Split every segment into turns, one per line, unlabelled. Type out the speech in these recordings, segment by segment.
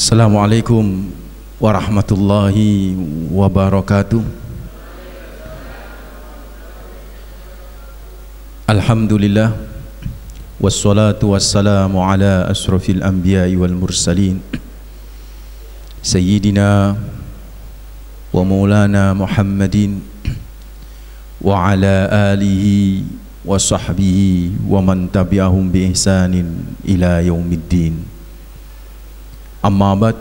Assalamualaikum warahmatullahi wabarakatuh. Alhamdulillah wassalatu wassalamu ala asrafil anbiya'i wal mursalin Sayyidina wa maulana Muhammadin wa ala alihi wa sahbihi wa man tabi'ahum bi ihsanin ila yaumiddin. Amma ba'd,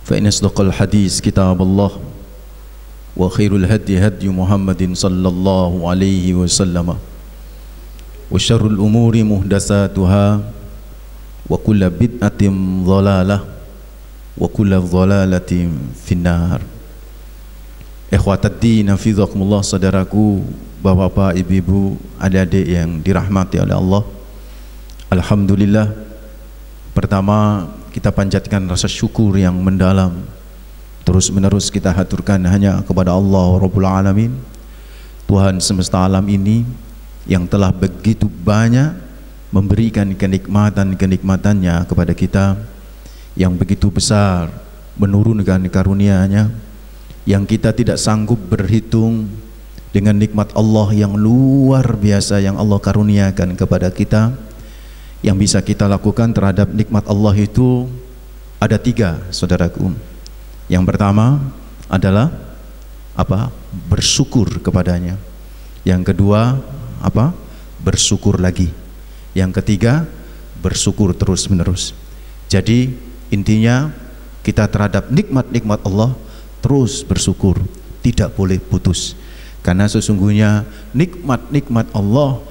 fa inna asdaqal hadis kitabullah wa khairul hadi hadi Muhammadin sallallahu alaihi wasallam wa syarrul umuri muhdatsatuha wa kullu bid'atin dhalalah wa kullu dhalalatin finnar. Ikhwatad din hafizakumullah, saudaraku, bapak-bapak, ibu-ibu, adik-adik yang dirahmati oleh Allah. Alhamdulillah, pertama kita panjatkan rasa syukur yang mendalam, terus menerus kita haturkan hanya kepada Allah Rabbul Alamin, Tuhan semesta alam ini yang telah begitu banyak memberikan kenikmatan-kenikmatannya kepada kita, yang begitu besar menurunkan karunia-Nya, yang kita tidak sanggup berhitung dengan nikmat Allah yang luar biasa yang Allah karuniakan kepada kita. Yang bisa kita lakukan terhadap nikmat Allah itu ada 3, saudaraku. Yang pertama adalah apa? Bersyukur kepadanya. Yang kedua apa? Bersyukur lagi. Yang ketiga bersyukur terus menerus. Jadi intinya kita terhadap nikmat-nikmat Allah terus bersyukur, tidak boleh putus. Karena sesungguhnya nikmat-nikmat Allah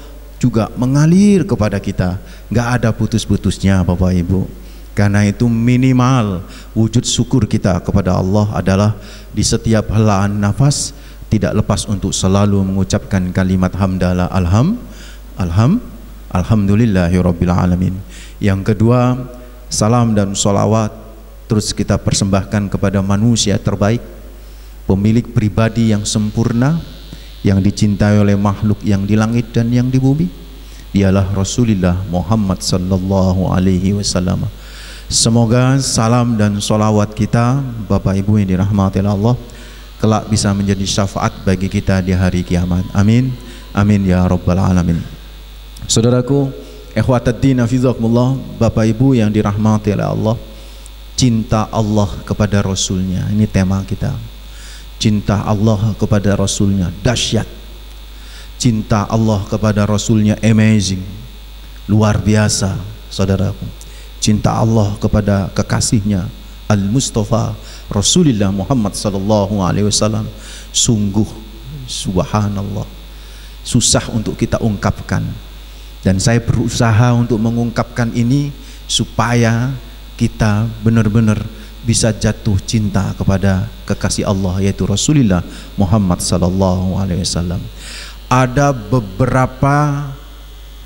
juga mengalir kepada kita, nggak ada putus-putusnya, Bapak Ibu. Karena itu minimal wujud syukur kita kepada Allah adalah di setiap helaan nafas tidak lepas untuk selalu mengucapkan kalimat hamdalah alhamdulillahirabbil alamin. Yang kedua, salam dan sholawat terus kita persembahkan kepada manusia terbaik, pemilik pribadi yang sempurna, yang dicintai oleh makhluk yang di langit dan yang di bumi. Dialah Rasulullah Muhammad sallallahu alaihi wasallam. Semoga salam dan sholawat kita, Bapak Ibu yang dirahmati Allah, kelak bisa menjadi syafaat bagi kita di hari kiamat. Amin, amin ya rabbal alamin. Saudaraku, ikhwatad din hafizakumullah, Bapak Ibu yang dirahmati oleh Allah, cinta Allah kepada Rasulnya, ini tema kita. Cinta Allah kepada Rasulnya dahsyat. Cinta Allah kepada Rasulnya amazing, luar biasa, saudaraku. Cinta Allah kepada kekasihnya Al-Mustafa Rasulullah Muhammad sallallahu alaihi wasallam sungguh subhanallah, susah untuk kita ungkapkan. Dan saya berusaha untuk mengungkapkan ini supaya kita benar-benar bisa jatuh cinta kepada kekasih Allah, yaitu Rasulullah Muhammad sallallahu alaihi wasallam. Ada beberapa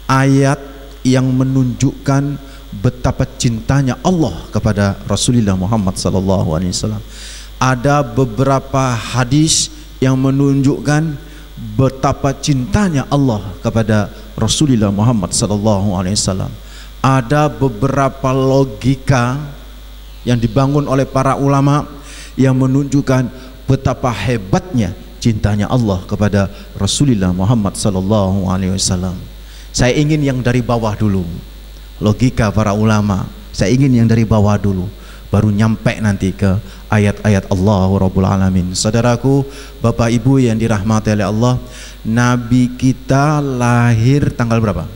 ayat yang menunjukkan betapa cintanya Allah kepada Rasulullah Muhammad sallallahu alaihi wasallam. Ada beberapa hadis yang menunjukkan betapa cintanya Allah kepada Rasulullah Muhammad sallallahu alaihi wasallam. Ada beberapa logika yang dibangun oleh para ulama yang menunjukkan betapa hebatnya cintanya Allah kepada Rasulullah Muhammad sallallahu alaihi wasallam. Saya ingin yang dari bawah dulu, logika para ulama. Saya ingin yang dari bawah dulu, baru nyampe nanti ke ayat-ayat Allah Rabbul Alamin. Saudaraku, Bapak Ibu yang dirahmati oleh Allah, Nabi kita lahir tanggal berapa?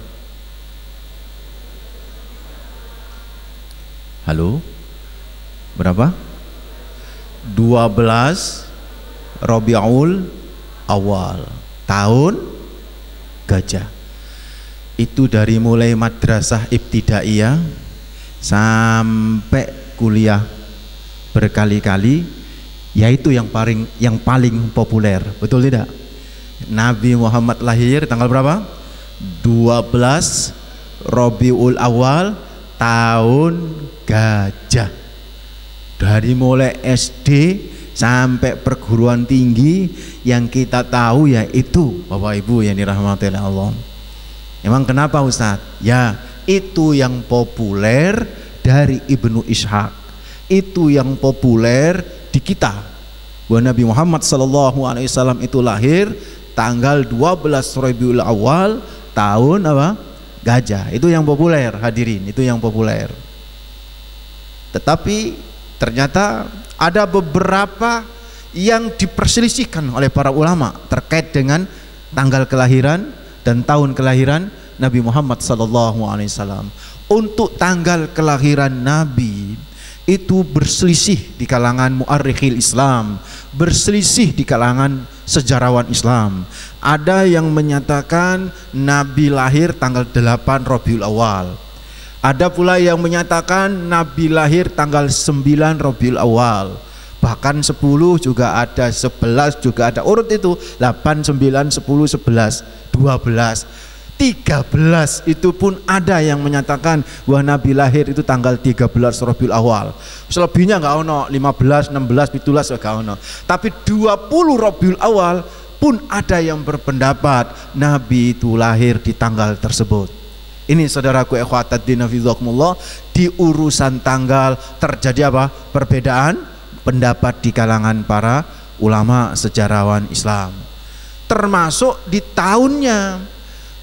Halo? Berapa? 12 Rabiul Awal, tahun gajah. Itu dari mulai madrasah ibtidaiyah sampai kuliah berkali-kali, yaitu yang paling populer. Betul tidak? Nabi Muhammad lahir tanggal berapa? 12 Rabiul Awal, tahun gajah. Dari mulai SD sampai perguruan tinggi yang kita tahu yaitu Bapak Ibu yang dirahmati oleh Allah. Emang kenapa Ustadz? Ya itu yang populer dari Ibnu Ishaq, itu yang populer di kita, bahwa Nabi Muhammad SAW itu lahir tanggal 12 Rabiul Awal tahun apa? Gajah. Itu yang populer hadirin, itu yang populer. Tetapi ternyata ada beberapa yang diperselisihkan oleh para ulama terkait dengan tanggal kelahiran dan tahun kelahiran Nabi Muhammad SAW. Untuk tanggal kelahiran Nabi itu berselisih di kalangan mu'arrikhil Islam, berselisih di kalangan sejarawan Islam. Ada yang menyatakan Nabi lahir tanggal 8 Rabiul Awal. Ada pula yang menyatakan Nabi lahir tanggal 9 Rabiul Awal. Bahkan 10 juga ada, 11 juga ada. Urut itu 8, 9, 10, 11, 12, 13 itu pun ada yang menyatakan bahwa Nabi lahir itu tanggal 13 Rabiul Awal. Selebihnya enggak ono, 15, 16, 17 enggak ono. Tapi 20 Rabiul Awal pun ada yang berpendapat Nabi itu lahir di tanggal tersebut. Ini saudaraku ikhwataddin hafizakumullah, di urusan tanggal terjadi apa? Perbedaan pendapat di kalangan para ulama sejarawan Islam. Termasuk di tahunnya.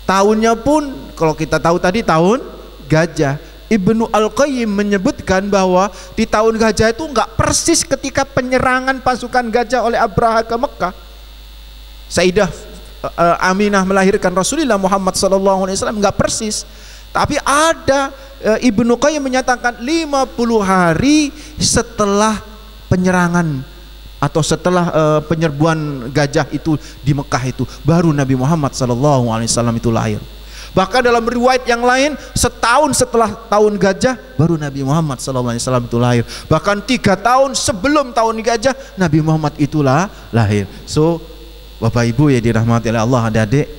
Tahunnya pun kalau kita tahu tadi tahun gajah. Ibnu Al-Qayyim menyebutkan bahwa di tahun gajah itu enggak persis ketika penyerangan pasukan gajah oleh Abraha ke Mekah. Sayyidah Aminah melahirkan Rasulullah Muhammad SAW enggak persis. Tapi ada Ibnu Qayyim menyatakan 50 hari setelah penyerangan atau setelah penyerbuan gajah itu di Mekah itu baru Nabi Muhammad SAW itu lahir. Bahkan dalam riwayat yang lain setahun setelah tahun gajah baru Nabi Muhammad SAW itu lahir. Bahkan 3 tahun sebelum tahun gajah Nabi Muhammad itulah lahir. So Bapak Ibu ya dirahmati oleh Allah, adik-adik,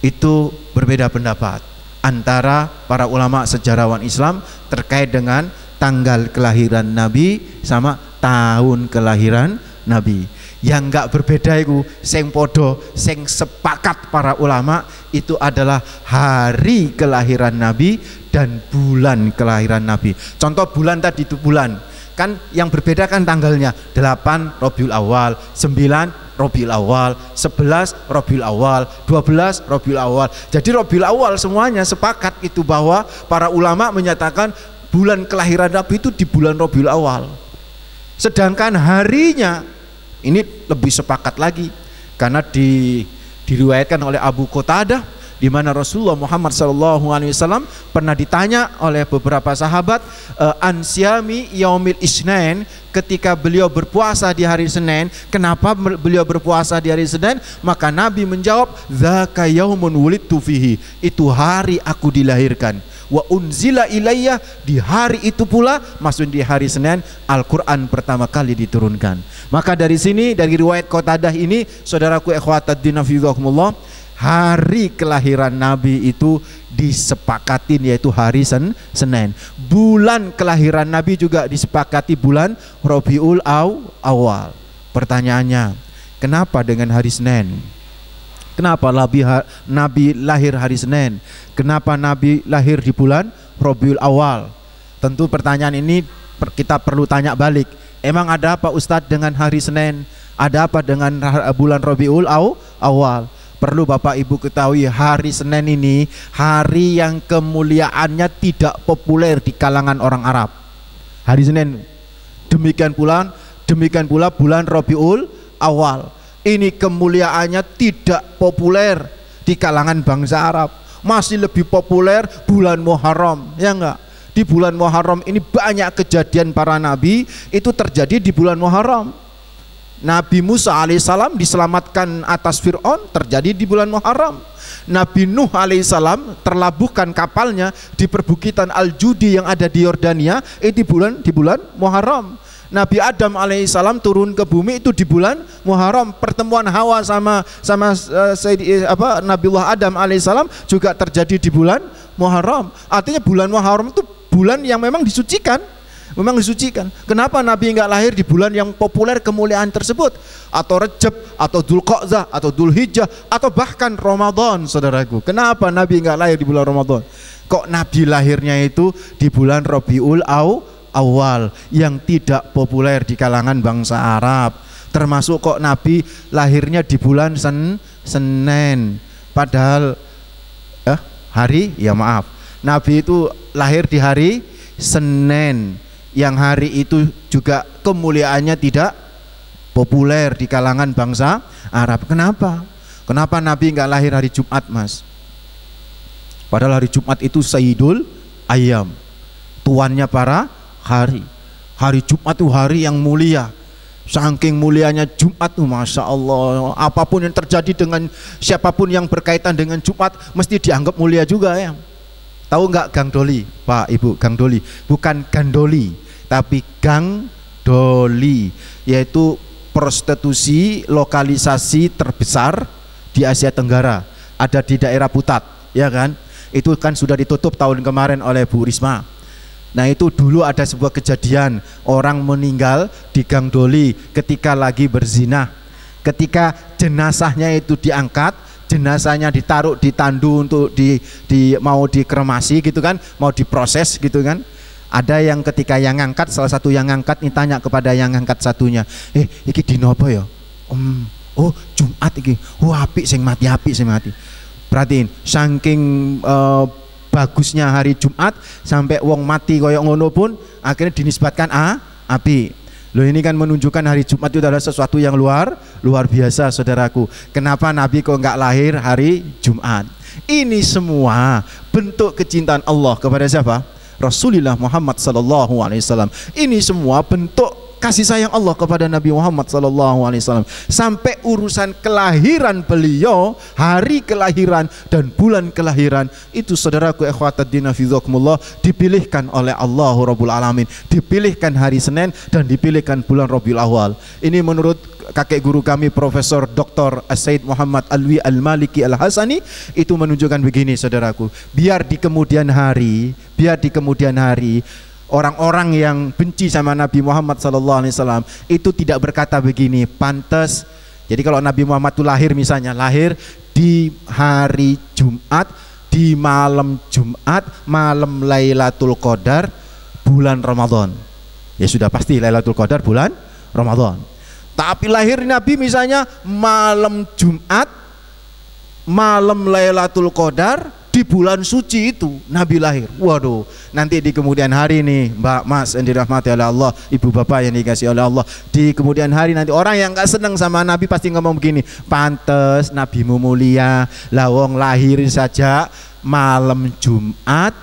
itu berbeda pendapat antara para ulama sejarawan Islam terkait dengan tanggal kelahiran Nabi sama tahun kelahiran Nabi. Yang enggak berbeda itu sing podo, sing sepakat para ulama itu adalah hari kelahiran Nabi dan bulan kelahiran Nabi. Contoh bulan tadi itu bulan. Kan yang berbeda kan tanggalnya 8 Rabiul Awal, 9 Rabiul Awal, 11 Rabiul Awal, 12 Rabiul Awal. Jadi Rabiul Awal semuanya sepakat itu bahwa para ulama menyatakan bulan kelahiran Nabi itu di bulan Rabiul Awal. Sedangkan harinya ini lebih sepakat lagi karena diriwayatkan oleh Abu Qatadah di mana Rasulullah Muhammad SAW pernah ditanya oleh beberapa sahabat ansyami yaumil isnain, ketika beliau berpuasa di hari Senin, kenapa beliau berpuasa di hari Senin? Maka Nabi menjawab, dzaka yaumun wulidtu fihi, itu hari aku dilahirkan. Wa unzila ilayya, di hari itu pula, maksud di hari Senin, Al-Quran pertama kali diturunkan. Maka dari sini, dari riwayat Qatadah ini, saudaraku ikhwataddin hafizakumullah, hari kelahiran Nabi itu disepakatin yaitu hari Senin. Bulan kelahiran Nabi juga disepakati bulan Rabiul Awal. Pertanyaannya, kenapa dengan hari Senin? Kenapa Nabi lahir hari Senin? Kenapa Nabi lahir di bulan Rabiul Awal? Tentu pertanyaan ini kita perlu tanya balik. Emang ada apa Ustadz dengan hari Senin? Ada apa dengan bulan Rabiul Awal? Perlu Bapak Ibu ketahui, hari Senin ini hari yang kemuliaannya tidak populer di kalangan orang Arab. Hari Senin. Demikian pula bulan Rabiul Awal. Ini kemuliaannya tidak populer di kalangan bangsa Arab. Masih lebih populer bulan Muharram, ya enggak? Di bulan Muharram ini banyak kejadian para nabi itu terjadi di bulan Muharram. Nabi Musa alaihissalam diselamatkan atas Fir'aun terjadi di bulan Muharram. Nabi Nuh alaihissalam terlabuhkan kapalnya di perbukitan Al-Judi yang ada di Yordania itu di bulan Muharram. Nabi Adam alaihissalam turun ke bumi itu di bulan Muharram. Pertemuan Hawa sama Nabiullah Adam alaihissalam juga terjadi di bulan Muharram. Artinya bulan Muharram itu bulan yang memang disucikan. memang disucikan. Kenapa Nabi nggak lahir di bulan yang populer kemuliaan tersebut, atau Rajab, atau Dzulqa'dah, atau Dzulhijjah, atau bahkan Ramadan, saudaraku? Kenapa Nabi nggak lahir di bulan Ramadan? Kok Nabi lahirnya itu di bulan Rabiul Awal yang tidak populer di kalangan bangsa Arab? Termasuk kok Nabi lahirnya di bulan Senin, padahal Nabi itu lahir di hari Senin, yang hari itu juga kemuliaannya tidak populer di kalangan bangsa Arab. Kenapa? Kenapa Nabi nggak lahir hari Jumat, Mas? Padahal hari Jumat itu Sayyidul Ayyam, tuannya para hari. Hari Jumat itu hari yang mulia. Saking mulianya Jumat tuh, Masya Allah, apapun yang terjadi dengan siapapun yang berkaitan dengan Jumat mesti dianggap mulia juga ya. Tahu nggak Gang Doli, Pak Ibu? Gang Doli, bukan Gandoli, tapi Gang Doli, yaitu prostitusi lokalisasi terbesar di Asia Tenggara, ada di daerah Putat, ya kan? Itu kan sudah ditutup tahun kemarin oleh Bu Risma. Nah, itu dulu ada sebuah kejadian orang meninggal di Gang Doli ketika lagi berzina. Ketika jenazahnya itu diangkat, jenazahnya ditaruh di tandu untuk mau dikremasi gitu kan, mau diproses gitu kan. Ada yang ketika yang ngangkat, salah satu yang ngangkat ini tanya kepada yang ngangkat satunya, iki dino apa ya? Oh, Jumat iki. Oh, apik sing mati, apik sing mati. Perhatiin, saking bagusnya hari Jumat sampai wong mati koyok ngono pun akhirnya dinisbatkan api. Loh, ini kan menunjukkan hari Jumat itu adalah sesuatu yang luar biasa, saudaraku. Kenapa Nabi kok nggak lahir hari Jumat? Ini semua bentuk kecintaan Allah kepada siapa? Rasulullah Muhammad sallallahu alaihi wasallam. Ini semua bentuk kasih sayang Allah kepada Nabi Muhammad sallallahu alaihi wasallam. Sampai urusan kelahiran beliau, hari kelahiran dan bulan kelahiran itu, saudaraku ikhwataddin hafizakumullah, dipilihkan oleh Allah Rabbul Alamin. Dipilihkan hari Senin dan dipilihkan bulan Rabiul Awal. Ini menurut kakek guru kami Profesor Dr. Said Muhammad Alwi Al-Maliki Al-Hasani, itu menunjukkan begini, saudaraku. Biar di kemudian hari orang-orang yang benci sama Nabi Muhammad SAW itu tidak berkata begini, pantas. Jadi kalau Nabi Muhammad itu lahir, misalnya lahir di hari Jumat, di malam Jumat, malam Lailatul Qadar, bulan Ramadan, ya sudah pasti Lailatul Qadar bulan Ramadan. Tapi lahir Nabi misalnya malam Jumat, malam Lailatul Qadar, di bulan suci itu Nabi lahir. Waduh, nanti di kemudian hari nih, Mbak, Mas yang dirahmati oleh Allah, Ibu Bapak yang dikasih oleh Allah, di kemudian hari nanti orang yang gak senang sama Nabi pasti ngomong begini, pantes Nabimu mulia, lawong lahir saja malam Jumat,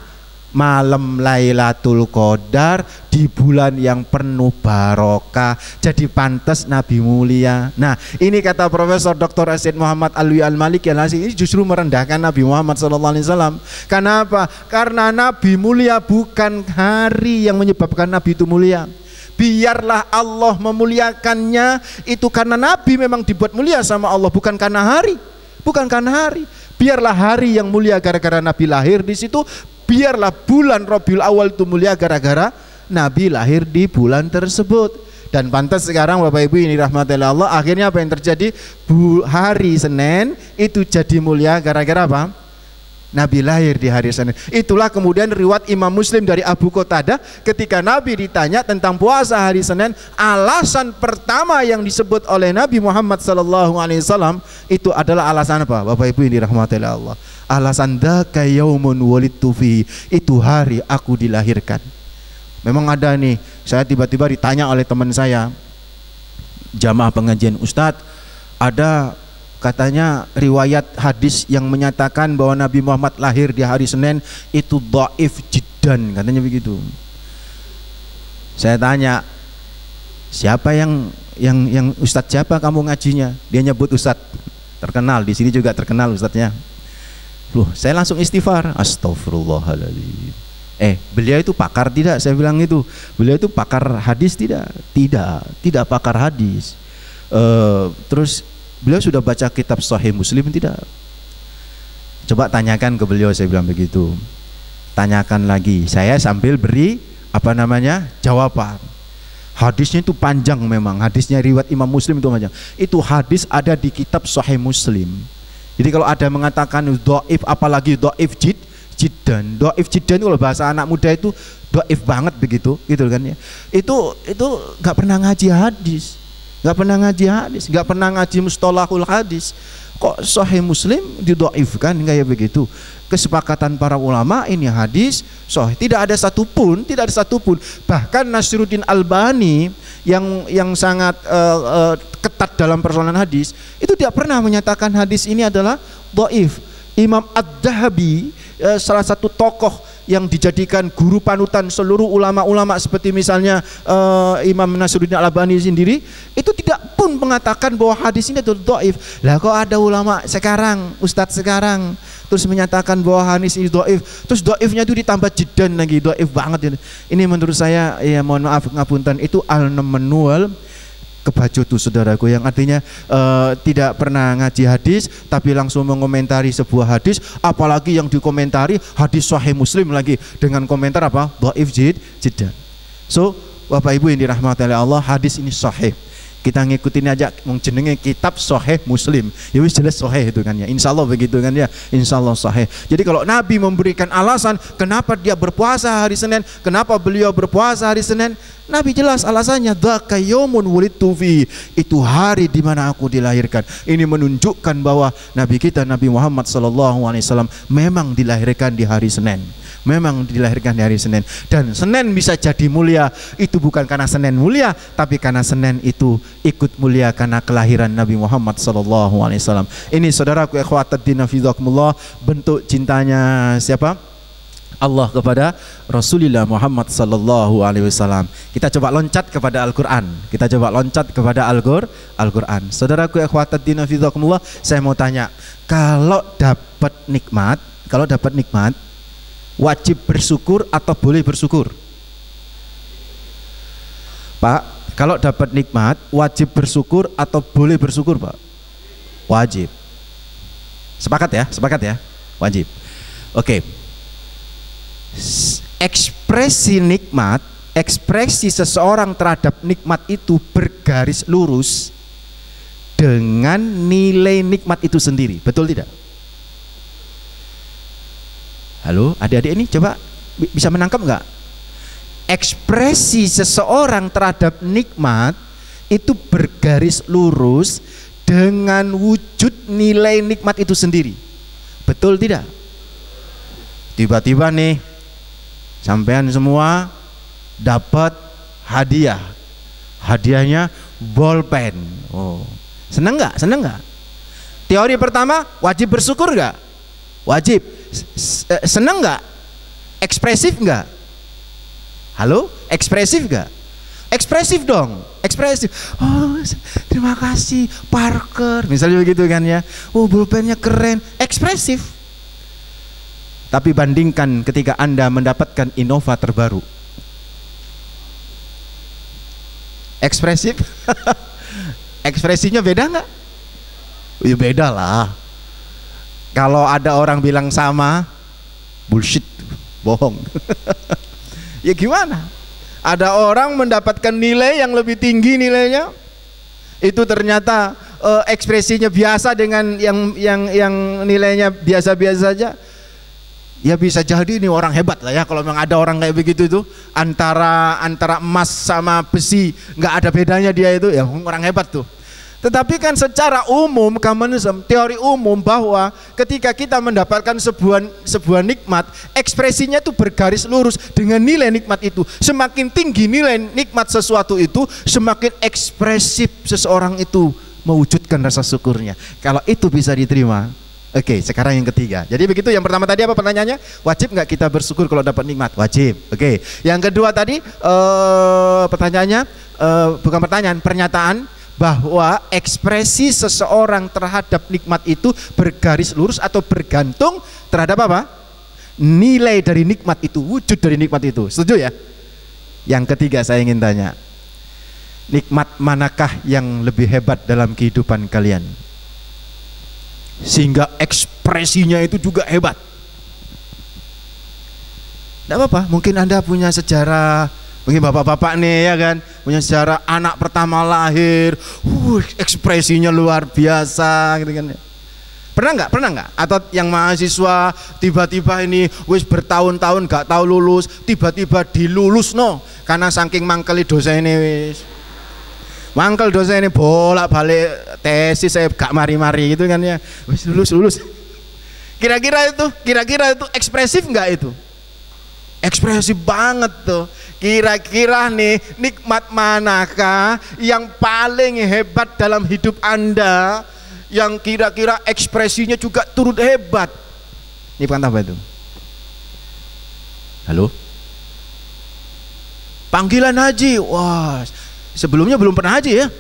malam Lailatul Qadar, di bulan yang penuh barokah, jadi pantas Nabi mulia. Nah, ini kata Profesor Dr. Said Muhammad Alwi Al-Maliki Al-Hasani, ini justru merendahkan Nabi Muhammad SAW. Kenapa? Karena Nabi mulia bukan hari yang menyebabkan Nabi itu mulia. Biarlah Allah memuliakannya itu karena Nabi memang dibuat mulia sama Allah, bukan karena hari. Bukan karena hari. Biarlah hari yang mulia gara-gara Nabi lahir di situ. Biarlah bulan Rabiul Awal itu mulia gara-gara Nabi lahir di bulan tersebut. Dan pantas sekarang Bapak Ibu ini rahmatullahi Allah, akhirnya apa yang terjadi? Hari Senin itu jadi mulia gara-gara apa? Nabi lahir di hari Senin. Itulah kemudian riwayat Imam Muslim dari Abu Qatadah, ketika Nabi ditanya tentang puasa hari Senin, alasan pertama yang disebut oleh Nabi Muhammad SAW itu adalah alasan apa? Bapak Ibu ini rahmatullahi Allah, alasan dzaka yaumun wulidtu fihi, itu hari aku dilahirkan. Memang ada nih, saya tiba-tiba ditanya oleh teman saya, jamaah pengajian, Ustadz, ada katanya riwayat hadis yang menyatakan bahwa Nabi Muhammad lahir di hari Senin itu dhaif jiddan, katanya begitu. Saya tanya, siapa yang Ustadz siapa kamu ngajinya? Dia nyebut Ustadz terkenal, di sini juga terkenal Ustadznya. Loh, saya langsung istighfar, astagfirullahaladzim. Beliau itu pakar tidak? Saya bilang itu. Beliau itu pakar hadis tidak? Tidak pakar hadis. Terus beliau sudah baca kitab Sahih Muslim tidak? Coba tanyakan ke beliau, saya bilang begitu. Tanyakan lagi, saya sambil beri jawaban. Hadisnya itu panjang memang, hadisnya riwayat Imam Muslim itu panjang. Itu hadis ada di kitab Sahih Muslim. Jadi kalau ada mengatakan dhaif, apalagi dhaif jiddan. Dhaif jiddan itu kalau bahasa anak muda itu dhaif banget begitu, gitu kan ya. Itu nggak pernah ngaji hadis, nggak pernah ngaji mustalahul hadis. Kok Sahih Muslim didhaifkan kayak begitu? Kesepakatan para ulama ini hadis sahih, tidak ada satupun bahkan Nasiruddin Albani yang sangat ketat dalam persoalan hadis itu tidak pernah menyatakan hadis ini adalah dhaif. Imam Ad-Dhahabi, salah satu tokoh yang dijadikan guru panutan seluruh ulama-ulama seperti misalnya Imam Nasiruddin Al-Albani sendiri, itu tidak pun mengatakan bahwa hadis ini itu dhaif. Lah kok ada ulama sekarang, ustadz sekarang terus menyatakan bahwa hadis ini dhaif, terus dhaifnya itu ditambah jiddan lagi, dhaif banget. Ini menurut saya, ya mohon maaf ngapunten, itu al-manual kebajo tuh saudaraku, yang artinya tidak pernah ngaji hadis tapi langsung mengomentari sebuah hadis, apalagi yang dikomentari hadis Sahih Muslim lagi dengan komentar apa? Dhaif jiddan. So Bapak Ibu yang dirahmati oleh Allah, hadis ini sahih. Kita ngikutin aja jenenge kitab Sahih Muslim. Ya wis jelas sahih itu kan ya. Insyaallah begitu kan ya. Insyaallah sahih. Jadi kalau Nabi memberikan alasan kenapa dia berpuasa hari Senin, kenapa beliau berpuasa hari Senin, Nabi jelas alasannya, dzaka yaumun wulidtu fi, itu hari di mana aku dilahirkan. Ini menunjukkan bahwa Nabi kita Nabi Muhammad sallallahu alaihi wasallam memang dilahirkan di hari Senin. Memang dilahirkan di hari Senin, dan Senin bisa jadi mulia itu bukan karena Senin mulia, tapi karena Senin itu ikut mulia karena kelahiran Nabi Muhammad sallallahu alaihi wasallam. Ini saudaraku ikhwatuddin fizakumullah, bentuk cintanya siapa? Allah kepada Rasulullah Muhammad sallallahu alaihi wasallam. Kita coba loncat kepada Al-Qur'an. Al-Qur'an. Saudaraku ikhwatuddin fizakumullah, saya mau tanya, kalau dapat nikmat wajib bersyukur atau boleh bersyukur? Pak, kalau dapat nikmat wajib bersyukur atau boleh bersyukur, Pak? Wajib. Sepakat ya? Wajib. Oke. Ekspresi nikmat, ekspresi seseorang terhadap nikmat itu bergaris lurus dengan nilai nikmat itu sendiri. Betul tidak? Halo, adik-adik ini coba bisa menangkap nggak? Ekspresi seseorang terhadap nikmat itu bergaris lurus dengan wujud nilai nikmat itu sendiri. Betul tidak? Tiba-tiba nih sampean semua dapat hadiah. Hadiahnya bolpen. Oh, seneng nggak? Teori pertama, wajib bersyukur nggak? Wajib. Seneng nggak? Ekspresif nggak? Halo, ekspresif nggak? Ekspresif dong, ekspresif. Oh, terima kasih Parker, misalnya begitu kan ya. Oh, pulpennya keren, ekspresif. Tapi bandingkan ketika Anda mendapatkan Innova terbaru, ekspresif. Ekspresinya beda nggak? Ya beda lah. Kalau ada orang bilang sama, bullshit, bohong. Ya gimana? Ada orang mendapatkan nilai yang lebih tinggi nilainya, itu ternyata ekspresinya biasa dengan yang nilainya biasa-biasa saja. Ya bisa jadi ini orang hebat lah ya, kalau memang ada orang kayak begitu itu, antara emas sama besi nggak ada bedanya dia itu, ya orang hebat tuh. Tetapi kan secara umum, communism, teori umum bahwa ketika kita mendapatkan sebuah nikmat, ekspresinya itu bergaris lurus dengan nilai nikmat itu. Semakin tinggi nilai nikmat sesuatu itu, semakin ekspresif seseorang itu mewujudkan rasa syukurnya. Kalau itu bisa diterima. Oke, sekarang yang ketiga. Jadi begitu, yang pertama tadi apa pertanyaannya? Wajib nggak kita bersyukur kalau dapat nikmat? Wajib. Oke. Yang kedua tadi pertanyaannya, bukan pertanyaan, pernyataan bahwa ekspresi seseorang terhadap nikmat itu bergaris lurus atau bergantung terhadap apa? Nilai dari nikmat itu, wujud dari nikmat itu. Setuju ya? Yang ketiga saya ingin tanya, nikmat manakah yang lebih hebat dalam kehidupan kalian sehingga ekspresinya itu juga hebat? Tidak apa-apa, mungkin Anda punya sejarah, mungkin bapak-bapak nih ya kan, punya sejarah anak pertama lahir, ekspresinya luar biasa gitu kan. Pernah nggak? Atau yang mahasiswa tiba-tiba ini wis bertahun-tahun gak tahu lulus, tiba-tiba dilulus no, karena saking mangkeli dosen ini wis. Mangkel dosen ini bolak-balik tesis saya gak mari-mari gitu kan ya, wis lulus. Kira-kira itu ekspresif nggak itu? Ekspresif banget tuh. Kira-kira nih nikmat manakah yang paling hebat dalam hidup Anda, yang kira-kira ekspresinya juga turut hebat? Nikmat apa itu? Halo? Panggilan haji. Wah, sebelumnya belum pernah haji ya?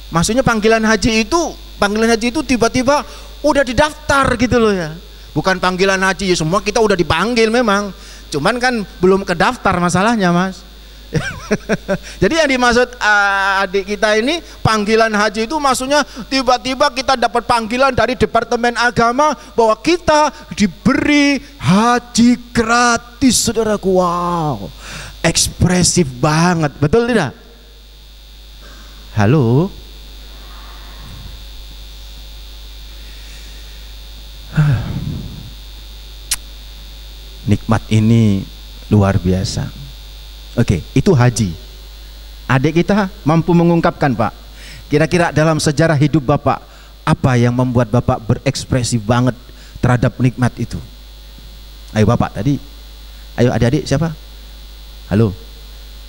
Maksudnya panggilan haji itu tiba-tiba udah didaftar gitu loh ya. Bukan panggilan haji, ya semua kita udah dipanggil memang, cuman kan belum kedaftar masalahnya mas. Jadi yang dimaksud adik kita ini panggilan haji itu maksudnya tiba-tiba kita dapat panggilan dari Departemen Agama bahwa kita diberi haji gratis, saudaraku. Wow, ekspresif banget, betul tidak? Halo. Nikmat ini luar biasa. Oke, itu haji. Adik kita mampu mengungkapkan, Pak, kira-kira dalam sejarah hidup Bapak, apa yang membuat Bapak berekspresi banget terhadap nikmat itu? Ayo Bapak tadi. Ayo adik-adik siapa? Halo.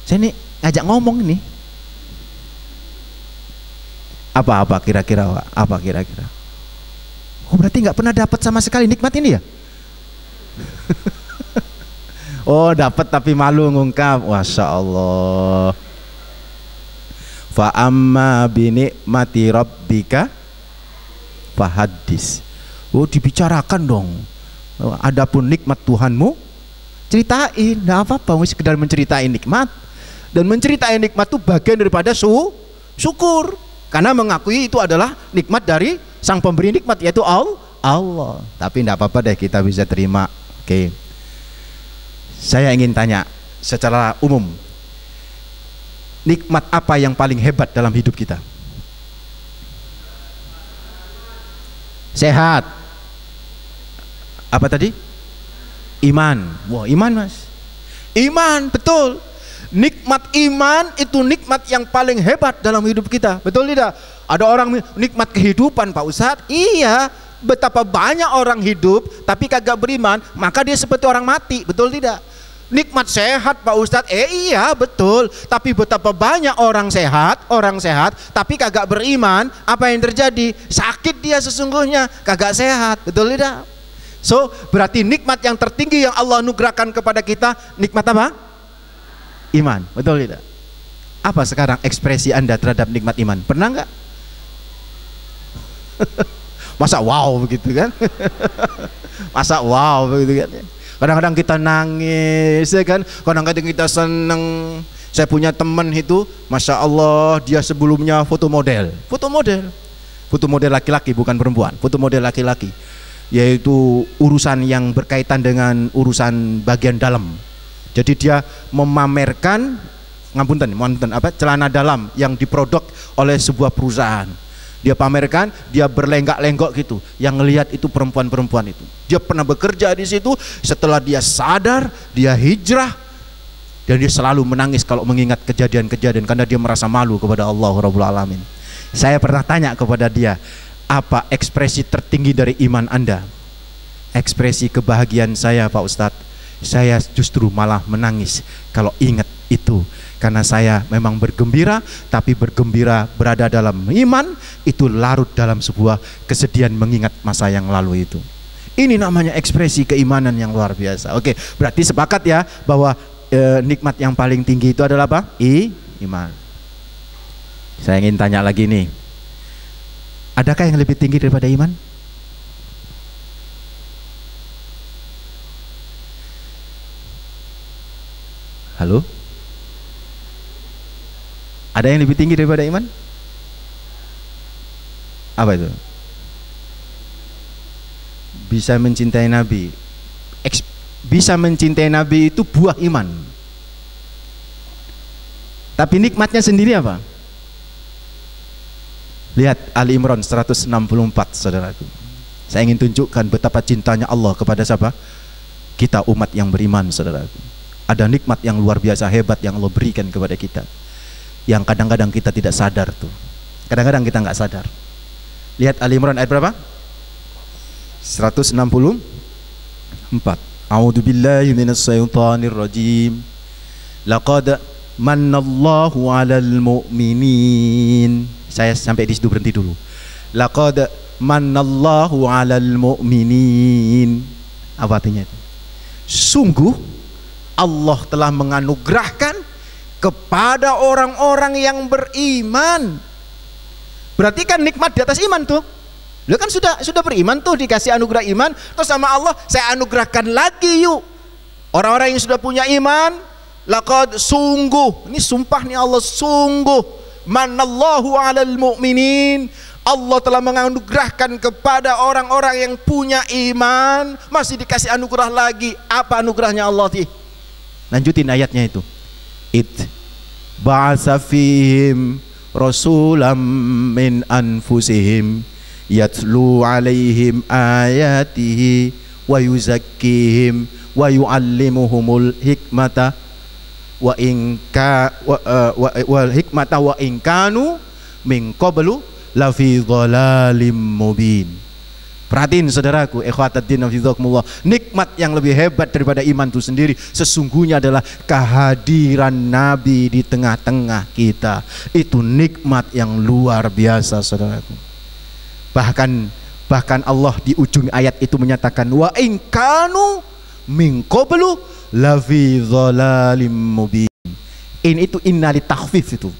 Saya nih ngajak ngomong nih. Apa kira-kira, Pak? Apa kira-kira? Oh, berarti nggak pernah dapat sama sekali nikmat ini ya? Oh, dapat tapi malu ngungkap. Masya Allah. Fa amma binikmati rabbika fahaddis. Oh, dibicarakan dong. Adapun nikmat Tuhanmu, ceritain. Nggak apa-apa, sekedar menceritain nikmat. Dan menceritain nikmat itu bagian daripada syukur. Karena mengakui itu adalah nikmat dari sang pemberi nikmat, yaitu Allah. Tapi nggak apa-apa deh, kita bisa terima. Oke. Saya ingin tanya secara umum, nikmat apa yang paling hebat dalam hidup kita? Sehat. Apa tadi? Iman. Wah, iman mas. Iman, betul. Nikmat iman itu nikmat yang paling hebat dalam hidup kita. Betul tidak? Ada orang nikmat kehidupan, Pak Ustadz. Iya, betapa banyak orang hidup tapi kagak beriman, maka dia seperti orang mati. Betul tidak? Nikmat sehat, Pak Ustadz. Iya, betul. Tapi betapa banyak orang sehat tapi kagak beriman, apa yang terjadi? Sakit dia sesungguhnya, kagak sehat. Betul tidak? So, berarti nikmat yang tertinggi yang Allah anugerahkan kepada kita, nikmat apa? Iman. Betul tidak? Apa sekarang ekspresi Anda terhadap nikmat iman? Pernah nggak? Masa wow begitu kan? Masa wow begitu kan? Kadang-kadang kita nangis ya kan? Kadang-kadang kita seneng. Saya punya teman itu, Masya Allah, dia sebelumnya foto model laki-laki, bukan perempuan, foto model laki-laki, yaitu urusan yang berkaitan dengan urusan bagian dalam. Jadi dia memamerkan celana dalam yang diproduk oleh sebuah perusahaan. Dia pamerkan, dia berlenggak-lenggok gitu. Yang ngelihat itu perempuan-perempuan itu. Dia pernah bekerja di situ. Setelah dia sadar, dia hijrah, dan dia selalu menangis kalau mengingat kejadian-kejadian karena dia merasa malu kepada Allah Rabbul Alamin. Saya pernah tanya kepada dia, apa ekspresi tertinggi dari iman Anda? Ekspresi kebahagiaan saya, Pak Ustadz, saya justru malah menangis kalau ingat itu. Karena saya memang bergembira, tapi bergembira berada dalam iman, itu larut dalam sebuah kesedihan mengingat masa yang lalu itu. Ini namanya ekspresi keimanan yang luar biasa. Oke, berarti sepakat ya bahwa nikmat yang paling tinggi itu adalah apa? Iman. Saya ingin tanya lagi nih, adakah yang lebih tinggi daripada iman? Halo? Ada yang lebih tinggi daripada iman? Apa itu? Bisa mencintai Nabi. bisa mencintai Nabi itu buah iman. Tapi nikmatnya sendiri apa? Lihat Ali Imran 164, saudaraku. Saya ingin tunjukkan betapa cintanya Allah kepada siapa? Kita umat yang beriman, saudaraku. Ada nikmat yang luar biasa hebat yang Allah berikan kepada kita, yang kadang-kadang kita tidak sadar tuh. Kadang-kadang kita nggak sadar. Lihat Ali Imran ayat berapa? 164. A'udzu billahi minasy syaithanir rajim. Laqad manallahu 'alal mu'minin. Saya sampai di situ, berhenti dulu. Laqad manallahu 'alal mu'minin. Apa artinya itu? Sungguh Allah telah menganugerahkan kepada orang-orang yang beriman. Berarti kan nikmat di atas iman tuh. Lu kan sudah beriman tuh, dikasih anugerah iman, terus sama Allah saya anugerahkan lagi yuk. Orang-orang yang sudah punya iman, laqad, sungguh, ini sumpah nih Allah, sungguh manallahu 'alal mu'minin, Allah telah menganugerahkan kepada orang-orang yang punya iman. Masih dikasih anugerah lagi. Apa anugerahnya Allah sih? Lanjutin ayatnya itu. Ba'atsa fihim rasulam min anfusihim yatlu 'alaihim ayatihi wa yuzakkihim wa yu'allimuhumul hikmata wa in kanu min qablu lafi dhalalim mubin. Perhatiin saudaraku, ikhwataddin hafizakumullah, nikmat yang lebih hebat daripada iman itu sendiri sesungguhnya adalah kehadiran Nabi di tengah-tengah kita. Itu nikmat yang luar biasa, saudaraku. Bahkan Allah di ujung ayat itu menyatakan wa in kanu min qablu lafi dhalalim mubin. In itu inna li takhfif, itu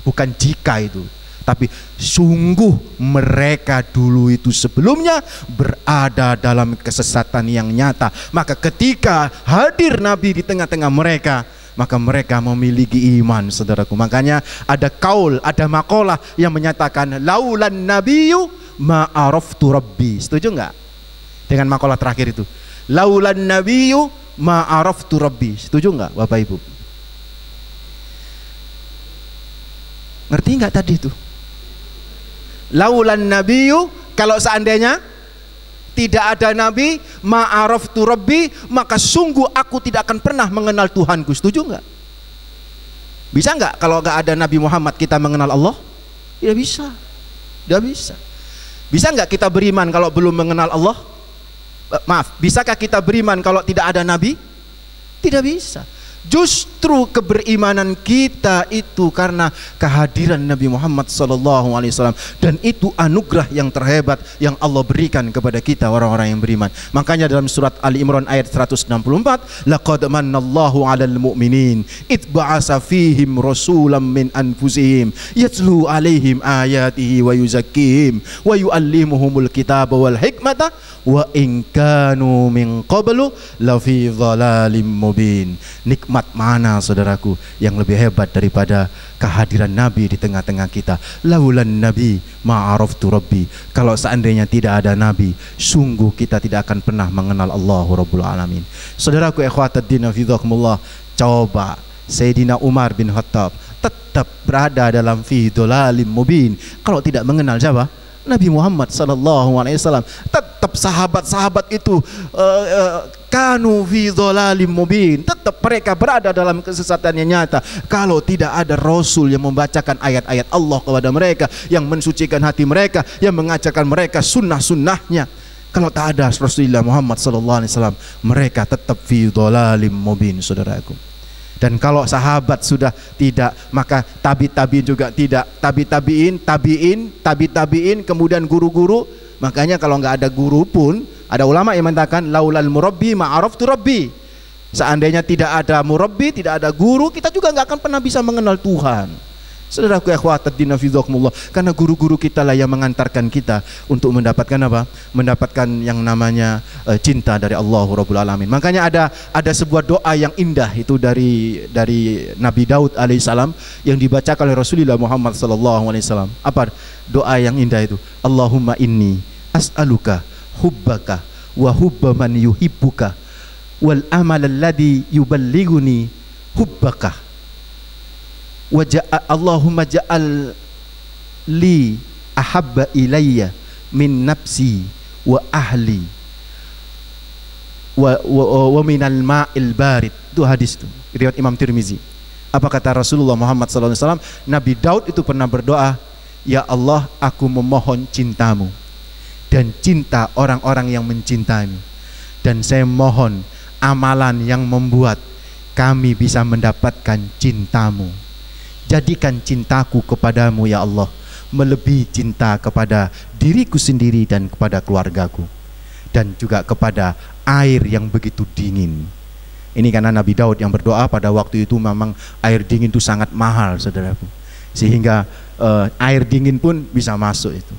bukan jika itu, tapi sungguh mereka dulu itu sebelumnya berada dalam kesesatan yang nyata. Maka ketika hadir Nabi di tengah-tengah mereka, maka mereka memiliki iman, saudaraku. Makanya ada kaul, ada makalah yang menyatakan laulan nabiyyu ma'araftu rabbi. Setuju nggak dengan makalah terakhir itu? Laulan nabiyyu ma'araftu rabbi. Setuju nggak Bapak Ibu? Ngerti nggak tadi itu? Laulan nabiyyu, kalau seandainya tidak ada nabi, ma'araftu rabbi, maka sungguh aku tidak akan pernah mengenal Tuhanku. Setuju nggak? Bisa nggak kalau nggak ada Nabi Muhammad kita mengenal Allah? Tidak bisa. Tidak bisa. Bisa nggak kita beriman kalau belum mengenal Allah? Maaf, bisakah kita beriman kalau tidak ada nabi? Tidak bisa. Justru keberimanan kita itu karena kehadiran Nabi Muhammad SAW, dan itu anugerah yang terhebat yang Allah berikan kepada kita orang-orang yang beriman. Makanya dalam surat Ali Imran ayat 164, laqad manallahu 'alal mu'minin id ba'atsa fihim rasulam min anfusihim yatlu 'alaihim ayatihi wa yuzakkihim wa yu'allimuhumul kitaba wal hikmata wa in kanu min qablu lafi dhalalim mubin. Nikmat mana, saudaraku, yang lebih hebat daripada kehadiran Nabi di tengah-tengah kita? Laulan nabi ma'araftu rabbi. Kalau seandainya tidak ada Nabi, sungguh kita tidak akan pernah mengenal Allah Rabbul Alamin. Saudaraku ikhwataddin hafizakumullah, coba Sayyidina Umar bin Khattab tetap berada dalam fi dhalalim mubin kalau tidak mengenal siapa? Nabi Muhammad SAW. Tetap sahabat-sahabat itu kanu fi dhalalim mubin, tetap mereka berada dalam kesesatan yang nyata kalau tidak ada Rasul yang membacakan ayat-ayat Allah kepada mereka, yang mensucikan hati mereka, yang mengajarkan mereka sunnah-sunnahnya. Kalau tak ada Rasulullah Muhammad SAW, mereka tetap fi dhalalim mubin, saudaraku. Dan kalau sahabat sudah tidak, maka tabi'in juga tidak. Tabi'in, kemudian guru-guru. Makanya kalau nggak ada guru pun, ada ulama yang mengatakan laulal murabbi ma'araftu rabbi. Seandainya tidak ada murabbi, tidak ada guru, kita juga nggak akan pernah bisa mengenal Tuhan. Saudaraku ikhwataddin hafizakumullah, karena guru-guru kita lah yang mengantarkan kita untuk mendapatkan apa? Mendapatkan yang namanya cinta dari Allah Rabbul Alamin. Makanya ada sebuah doa yang indah itu dari Nabi Daud alaihissalam yang dibacakan oleh Rasulullah Muhammad sallallahu alaihi wasallam. Apa doa yang indah itu? Allahumma inni as'aluka hubbaka wa hubba man yuhibbuka wal amal alladhi yuballighuni hubbaka wa Allahumma ja'al li ahabba ilayya min nafsi wa ahli wa minal ma'il barid. Itu hadis itu riwayat Imam Tirmizi. Apa kata Rasulullah Muhammad SAW? Nabi Daud itu pernah berdoa, ya Allah, aku memohon cintamu dan cinta orang-orang yang mencintaimu, dan saya mohon amalan yang membuat kami bisa mendapatkan cintamu. Jadikan cintaku kepadamu ya Allah melebihi cinta kepada diriku sendiri dan kepada keluargaku, dan juga kepada air yang begitu dingin. Ini karena Nabi Daud yang berdoa pada waktu itu memang air dingin itu sangat mahal, saudaraku, sehingga air dingin pun bisa masuk itu.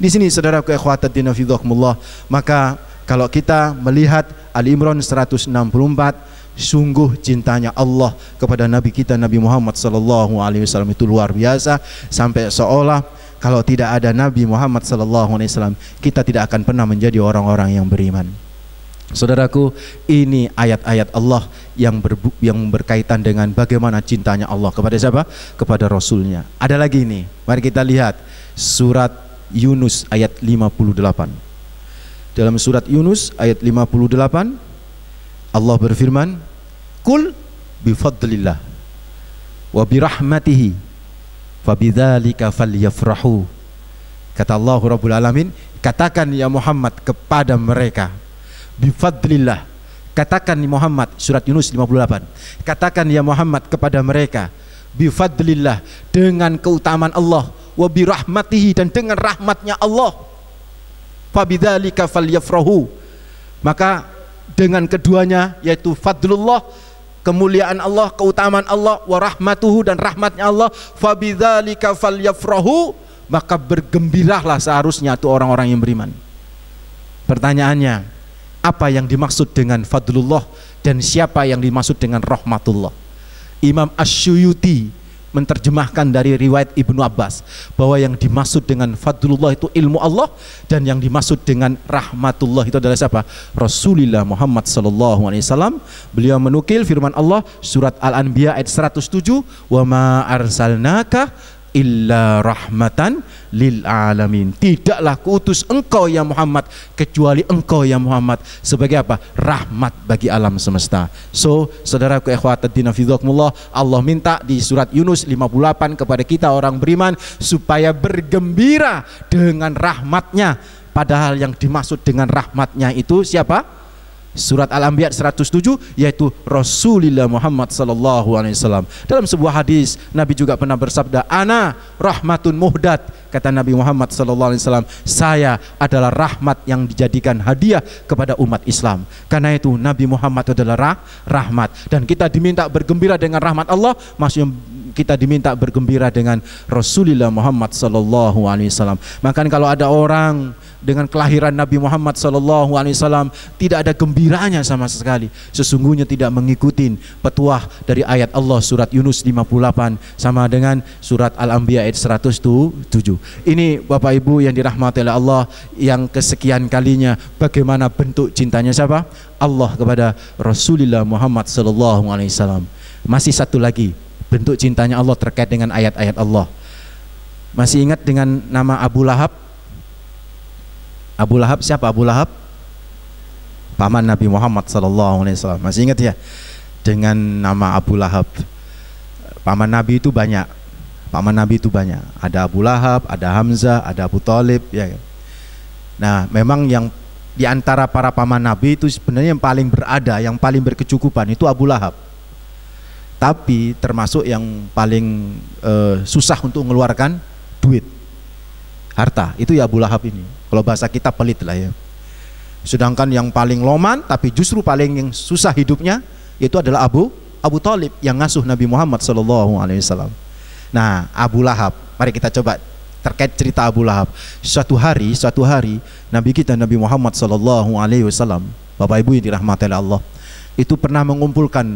Di sini saudaraku ikhwataddin fillah, maka kalau kita melihat Ali Imran 164, sungguh cintanya Allah kepada Nabi kita Nabi Muhammad SAW itu luar biasa, sampai seolah kalau tidak ada Nabi Muhammad SAW kita tidak akan pernah menjadi orang-orang yang beriman. Saudaraku, ini ayat-ayat Allah yang berkaitan dengan bagaimana cintanya Allah kepada siapa? Kepada Rasulnya. Ada lagi ini, mari kita lihat surat Yunus ayat 58. Dalam surat Yunus ayat 58 Allah berfirman, Kul bifadlillah wa birahmatihi fabidzalika falyafrahu. Kata Allah Rabbul Alamin, katakan ya Muhammad kepada mereka, bifadlillah, katakan ya Muhammad, surat Yunus 58, katakan ya Muhammad kepada mereka, bifadlillah, dengan keutamaan Allah, wa birahmatihi, dan dengan rahmatnya Allah, fabidzalika falyafrahu, maka dengan keduanya, yaitu fadlullah, kemuliaan Allah, keutamaan Allah, wa rahmatuhu, dan rahmatnya Allah, fabidzalika falyafrahu, maka bergembiralah seharusnya itu orang-orang yang beriman. Pertanyaannya, apa yang dimaksud dengan fadlullah dan siapa yang dimaksud dengan rahmatullah? Imam Asyuyuti menerjemahkan dari riwayat Ibnu Abbas bahwa yang dimaksud dengan fadlullah itu ilmu Allah, dan yang dimaksud dengan rahmatullah itu adalah siapa? Rasulullah Muhammad SAW. Beliau menukil firman Allah surat Al-Anbiya ayat 107, wa ma arsalnaka illa rahmatan lil alamin. Tidaklah kuutus engkau ya Muhammad kecuali engkau ya Muhammad sebagai apa? Rahmat bagi alam semesta. So, saudaraku ikhwataddin fillah, Allah minta di surat Yunus 58 kepada kita orang beriman supaya bergembira dengan rahmatnya. Padahal yang dimaksud dengan rahmatnya itu siapa? Surat Al-Anbiya 107, yaitu Rasulullah Muhammad SAW. Dalam sebuah hadis Nabi juga pernah bersabda, ana rahmatun muhdat, kata Nabi Muhammad SAW, saya adalah rahmat yang dijadikan hadiah kepada umat Islam. Karena itu Nabi Muhammad adalah rahmat, dan kita diminta bergembira dengan rahmat Allah, maksudnya kita diminta bergembira dengan Rasulullah Muhammad SAW. Maka kalau ada orang dengan kelahiran Nabi Muhammad SAW tidak ada gembiranya sama sekali, sesungguhnya tidak mengikuti petuah dari ayat Allah surat Yunus 58 sama dengan surat Al-Anbiya ayat 107. Ini Bapak Ibu yang dirahmati oleh Allah, yang kesekian kalinya bagaimana bentuk cintanya siapa? Allah kepada Rasulullah Muhammad SAW. Masih satu lagi bentuk cintanya Allah terkait dengan ayat-ayat Allah. Masih ingat dengan nama Abu Lahab? Abu Lahab, siapa Abu Lahab? Paman Nabi Muhammad SAW. Masih ingat ya dengan nama Abu Lahab? Paman Nabi itu banyak. Paman Nabi itu banyak. Ada Abu Lahab, ada Hamzah, ada Abu Thalib, ya. Nah, memang yang di antara para paman Nabi itu sebenarnya yang paling berada, yang paling berkecukupan itu Abu Lahab. Tapi termasuk yang paling susah untuk mengeluarkan duit, harta, itu ya Abu Lahab ini. Kalau bahasa kita pelit lah ya. Sedangkan yang paling loman tapi justru paling yang susah hidupnya itu adalah Abu Thalib yang ngasuh Nabi Muhammad SAW. Nah, Abu Lahab, mari kita coba terkait cerita Abu Lahab. Suatu hari Nabi kita Nabi Muhammad SAW, Bapak Ibu yang dirahmati oleh Allah, itu pernah mengumpulkan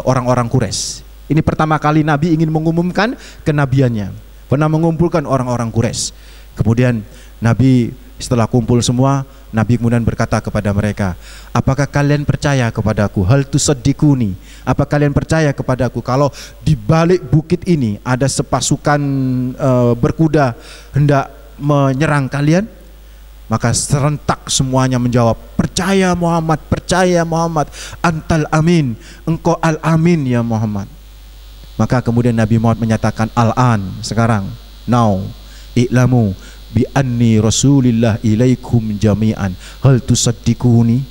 orang-orang Quraisy. Ini pertama kali Nabi ingin mengumumkan kenabiannya, pernah mengumpulkan orang-orang Quraisy. Kemudian Nabi setelah kumpul semua, Nabi kemudian berkata kepada mereka, apakah kalian percaya kepadaku? Hal tusaddiquni, apa kalian percaya kepadaku kalau di balik bukit ini ada sepasukan berkuda hendak menyerang kalian? Maka serentak semuanya menjawab, percaya Muhammad, antal amin, engkau al-amin ya Muhammad. Maka kemudian Nabi Muhammad menyatakan, al-an, sekarang, now, i'lamu bi anni rasulillah ilaikum jami'an hal tusaddiquni.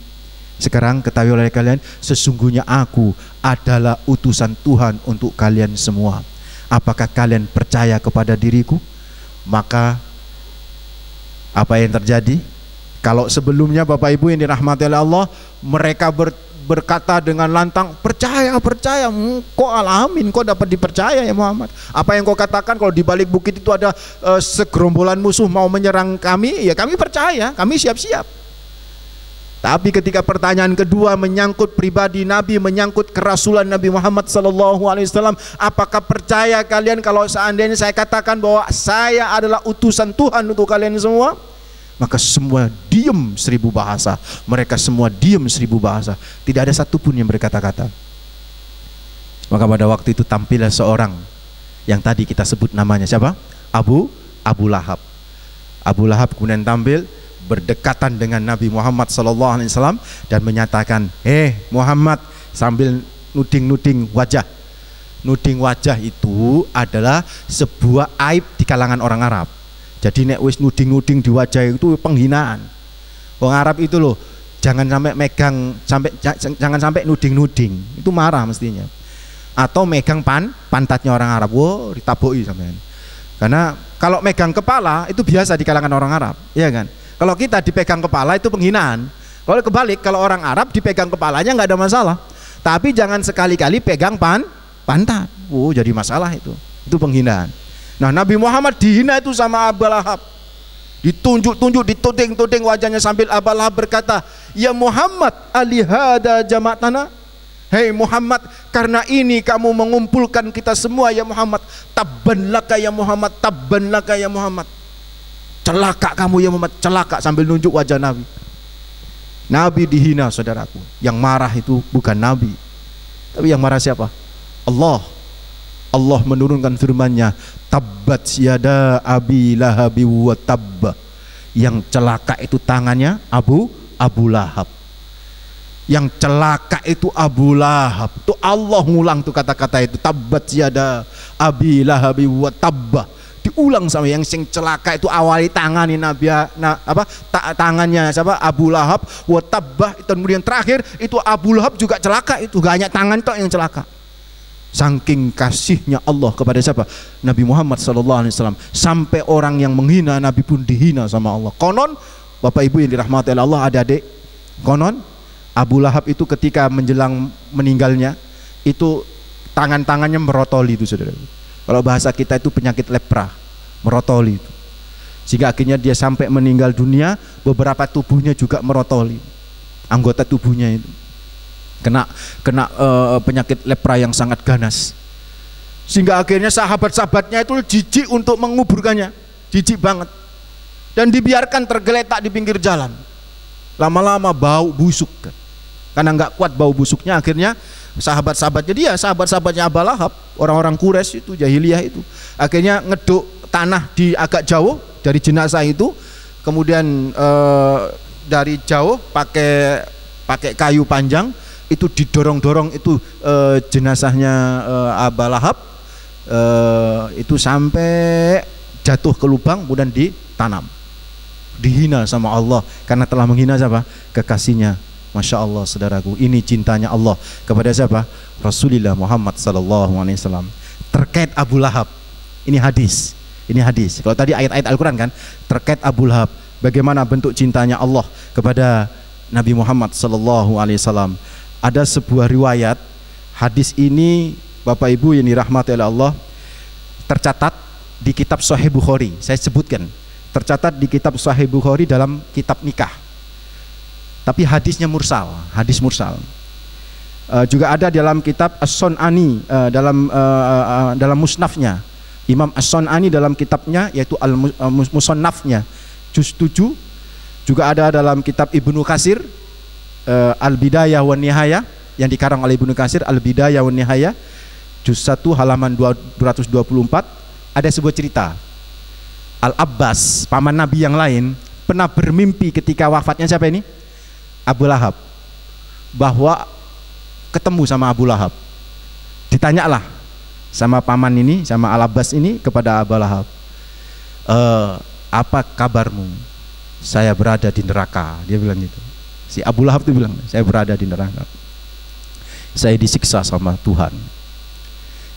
Sekarang ketahui oleh kalian, sesungguhnya aku adalah utusan Tuhan untuk kalian semua. Apakah kalian percaya kepada diriku? Maka apa yang terjadi? Kalau sebelumnya Bapak Ibu yang dirahmati oleh Allah, mereka berkata dengan lantang, percaya, kok alamin, kok dapat dipercaya ya Muhammad. Apa yang kau katakan kalau di balik bukit itu ada segerombolan musuh mau menyerang kami, ya kami percaya, kami siap-siap. Tapi ketika pertanyaan kedua menyangkut pribadi Nabi, menyangkut kerasulan Nabi Muhammad SAW, apakah percaya kalian kalau seandainya saya katakan bahwa saya adalah utusan Tuhan untuk kalian semua? Maka semua diam 1000 bahasa. Mereka semua diam 1000 bahasa. Tidak ada satupun yang berkata-kata. Maka pada waktu itu tampillah seorang yang tadi kita sebut namanya, siapa? Abu Lahab. Abu Lahab kemudian tampil berdekatan dengan Nabi Muhammad SAW dan menyatakan, Muhammad, sambil nuding wajah. Nuding wajah itu adalah sebuah aib di kalangan orang Arab. Jadi nek wis nuding-nuding di wajah itu penghinaan. Wong Arab itu loh, jangan sampai megang, jangan sampai nuding-nuding. Itu marah mestinya. Atau megang pantatnya orang Arab, wow, ditaboki sampean. Karena kalau megang kepala itu biasa di kalangan orang Arab, ya kan? Kalau kita dipegang kepala itu penghinaan. Kalau kebalik, kalau orang Arab dipegang kepalanya nggak ada masalah. Tapi jangan sekali-kali pegang pantat. Oh, jadi masalah itu. Itu penghinaan. Nah, Nabi Muhammad dihina itu sama Abu Lahab. Ditunjuk-tunjuk, dituding-tuding wajahnya sambil Abu Lahab berkata, ya Muhammad, alihada jama'tana. Hei Muhammad, karena ini kamu mengumpulkan kita semua ya Muhammad. Tabban laka ya Muhammad, tabban laka ya Muhammad. Celaka kamu ya Muhammad, celaka, sambil nunjuk wajah Nabi. Nabi dihina, saudaraku. Yang marah itu bukan Nabi, tapi yang marah siapa? Allah. Allah menurunkan firman-Nya, tabbat yada abi lahabi wa tabba. Yang celaka itu tangannya Abu Lahab. Yang celaka itu Abu Lahab. Tuh Allah ngulang tuh kata-kata itu, tabbat yada abi lahabi wa tabba. Diulang sama yang sing celaka itu awali tangani tangannya siapa? Abu Lahab wa tabba. Kemudian terakhir itu Abu Lahab juga celaka, itu gak hanya tangan tok yang celaka. Saking kasihnya Allah kepada siapa? Nabi Muhammad SAW. Sampai orang yang menghina Nabi pun dihina sama Allah. Konon, Bapak Ibu yang dirahmati oleh Allah, adik-adik, konon Abu Lahab itu ketika menjelang meninggalnya itu tangan-tangannya merotoli itu, saudara. Kalau bahasa kita itu penyakit lepra, merotoli itu. Sehingga akhirnya dia sampai meninggal dunia, beberapa tubuhnya juga merotoli. Anggota tubuhnya itu kena penyakit lepra yang sangat ganas, sehingga akhirnya sahabat-sahabatnya itu jijik untuk menguburkannya, jijik banget, dan dibiarkan tergeletak di pinggir jalan. Lama-lama bau busuk, karena nggak kuat bau busuknya, akhirnya sahabatnya Abu Lahab, orang-orang Quraisy itu, jahiliyah itu, akhirnya ngeduk tanah di agak jauh dari jenazah itu, kemudian dari jauh pakai kayu panjang itu didorong-dorong itu jenazahnya Abu Lahab itu sampai jatuh ke lubang, kemudian ditanam. Dihina sama Allah karena telah menghina siapa? Kekasihnya. Masya Allah, saudaraku, ini cintanya Allah kepada siapa? Rasulullah Muhammad SAW. Terkait Abu Lahab, ini hadis. Kalau tadi ayat-ayat Al-Quran kan, terkait Abu Lahab, bagaimana bentuk cintanya Allah kepada Nabi Muhammad SAW. Ada sebuah riwayat, hadis ini Bapak Ibu yang dirahmati oleh Allah, tercatat di kitab Sahih Bukhari. Saya sebutkan, tercatat di kitab Sahih Bukhari dalam kitab nikah. Tapi hadisnya mursal, hadis mursal. Juga ada dalam kitab As-Sun'ani, dalam musnafnya Imam As-Sun'ani, dalam kitabnya yaitu Al-Musannafnya juz 7 Juga ada dalam kitab Ibnu Katsir, Al-Bidayah wan Nihayah, yang dikarang oleh Ibnu Katsir, Al-Bidayah wan Nihayah, juz 1 halaman 224, ada sebuah cerita. Al-Abbas, paman Nabi yang lain, pernah bermimpi ketika wafatnya siapa ini? Abu Lahab, bahwa ketemu sama Abu Lahab. Ditanyalah sama paman ini, sama Al-Abbas ini kepada Abu Lahab, apa kabarmu? Saya berada di neraka. Dia bilang gitu. Si Abu Lahab itu bilang, saya berada di neraka, saya disiksa sama Tuhan.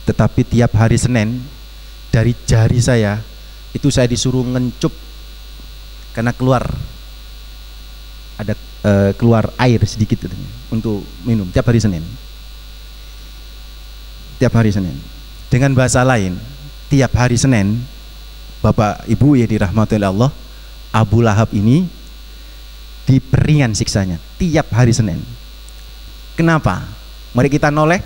Tetapi tiap hari Senin, dari jari saya itu saya disuruh ngencup, karena keluar ada keluar air sedikit gitu, untuk minum tiap hari Senin. Tiap hari Senin. Dengan bahasa lain, tiap hari Senin, Bapak Ibu ya dirahmati oleh Allah, Abu Lahab ini diperingan siksanya tiap hari Senin. Kenapa? Mari kita noleh.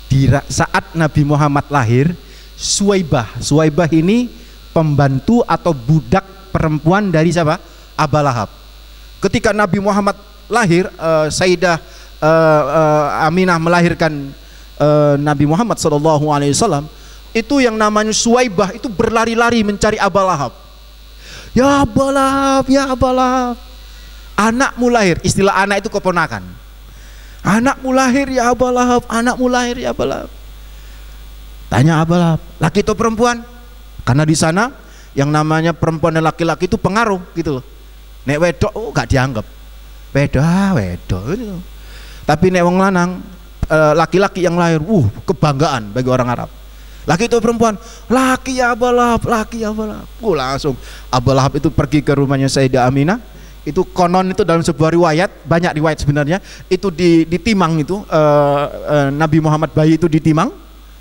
Di saat Nabi Muhammad lahir, Suwaibah ini pembantu atau budak perempuan dari siapa? Abu Lahab. Ketika Nabi Muhammad lahir, Sayyidah Aminah melahirkan Nabi Muhammad SAW, itu yang namanya Suwaibah itu berlari-lari mencari Abu Lahab. Ya Abu Lahab, ya Abu Lahab, anakmu lahir. Istilah anak itu keponakan. Anakmu lahir ya Abu Lahab, anakmu lahir ya Abu Lahab. Tanya Abu Lahab, laki atau perempuan? Karena di sana yang namanya perempuan dan laki-laki itu pengaruh gitu loh. Nek wedok gak dianggap. Wedok gitu. Tapi nek wong lanang, laki-laki yang lahir, kebanggaan bagi orang Arab. Laki itu perempuan, laki ya Abu Lahab, laki ya Abu Lahab. Langsung Abu Lahab itu pergi ke rumahnya Sayyidah Aminah. Itu konon itu dalam sebuah riwayat, banyak riwayat sebenarnya, itu ditimang itu, Nabi Muhammad bayi itu ditimang,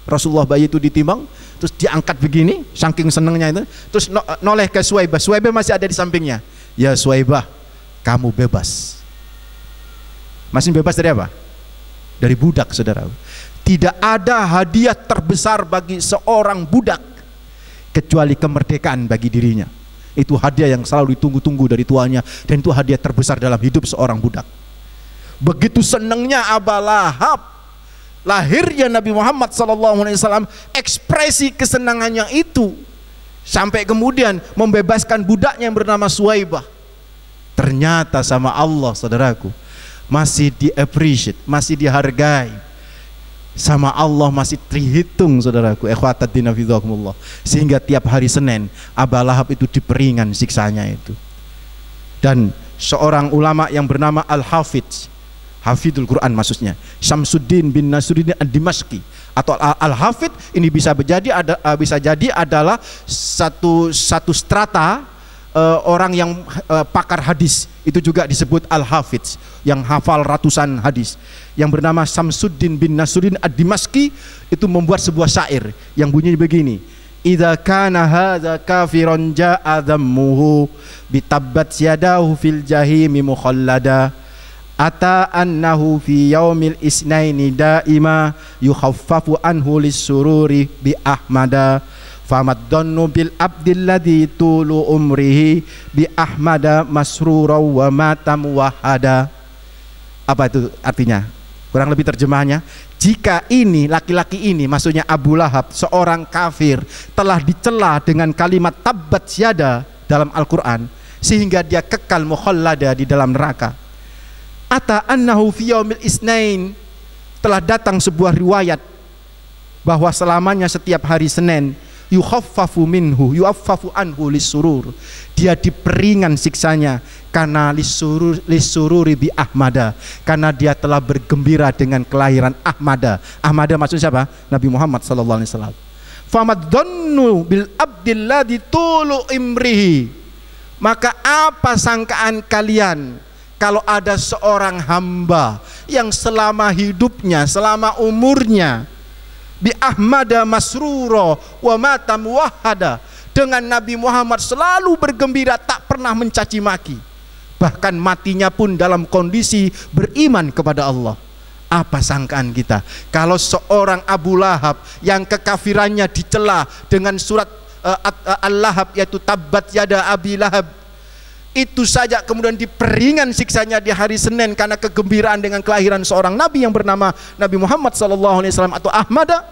Rasulullah bayi itu ditimang, terus diangkat begini, saking senengnya itu, terus noleh ke Suwaibah. Suwaibah masih ada di sampingnya. Ya Suwaibah, kamu bebas. Masih bebas dari apa? Dari budak, saudara. Tidak ada hadiah terbesar bagi seorang budak kecuali kemerdekaan bagi dirinya. Itu hadiah yang selalu ditunggu-tunggu dari tuannya, dan itu hadiah terbesar dalam hidup seorang budak. Begitu senangnya Abu Lahab lahirnya Nabi Muhammad SAW, ekspresi kesenangannya itu sampai kemudian membebaskan budaknya yang bernama Suwaibah. Ternyata sama Allah, saudaraku, masih di-appreciate, masih dihargai. Sama Allah masih terhitung, saudaraku, ikhwataddin fillah. Sehingga tiap hari Senin Abu Lahab itu diperingan siksanya itu. Dan seorang ulama yang bernama Al-Hafidz, Hafidul Quran maksudnya, Syamsuddin bin Nasruddin Ad-Dimashqi atau Al-Hafidz, ini bisa jadi adalah satu strata orang yang pakar hadis, itu juga disebut Al-Hafidz, yang hafal ratusan hadis, yang bernama Syamsuddin bin Nasruddin Ad-Dimashqi. Itu membuat sebuah syair yang bunyinya begini: idza kana hadza kafiran ja'a dhammuhu bitabbat yadahu fil jahimi mukhallada ata annahu fi yaumil isnaini daima yukhaffafu anhu lis-sururi bi ahmada famaddannu bil abdilladzi tulu umrihi bi ahmada masrura wa mata muwahhada. Apa itu artinya? Kurang lebih terjemahannya, jika ini laki-laki ini, maksudnya Abu Lahab, seorang kafir, telah dicela dengan kalimat tabbat yada dalam Al-Quran, sehingga dia kekal mukhallada di dalam neraka. Ata annahu fi yaumil isnain, telah datang sebuah riwayat bahwa selamanya setiap hari Senin, yukhaffafu anhu lisurur, dia diperingan siksanya karena lisururi bi ahmada, karena dia telah bergembira dengan kelahiran Ahmada. Ahmada maksudnya siapa? Nabi Muhammad SAW. Famaddannu bil abdilladzi tulu imrihi, maka apa sangkaan kalian kalau ada seorang hamba yang selama hidupnya, selama umurnya, bi ahmada masruro wa mata muwahhada, dengan Nabi Muhammad selalu bergembira, tak pernah mencaci maki, bahkan matinya pun dalam kondisi beriman kepada Allah. Apa sangkaan kita kalau seorang Abu Lahab yang kekafirannya dicela dengan surat Al-Lahab, yaitu tabbat yada Abi Lahab, itu saja kemudian diperingan siksanya di hari Senin karena kegembiraan dengan kelahiran seorang nabi yang bernama Nabi Muhammad SAW atau Ahmada,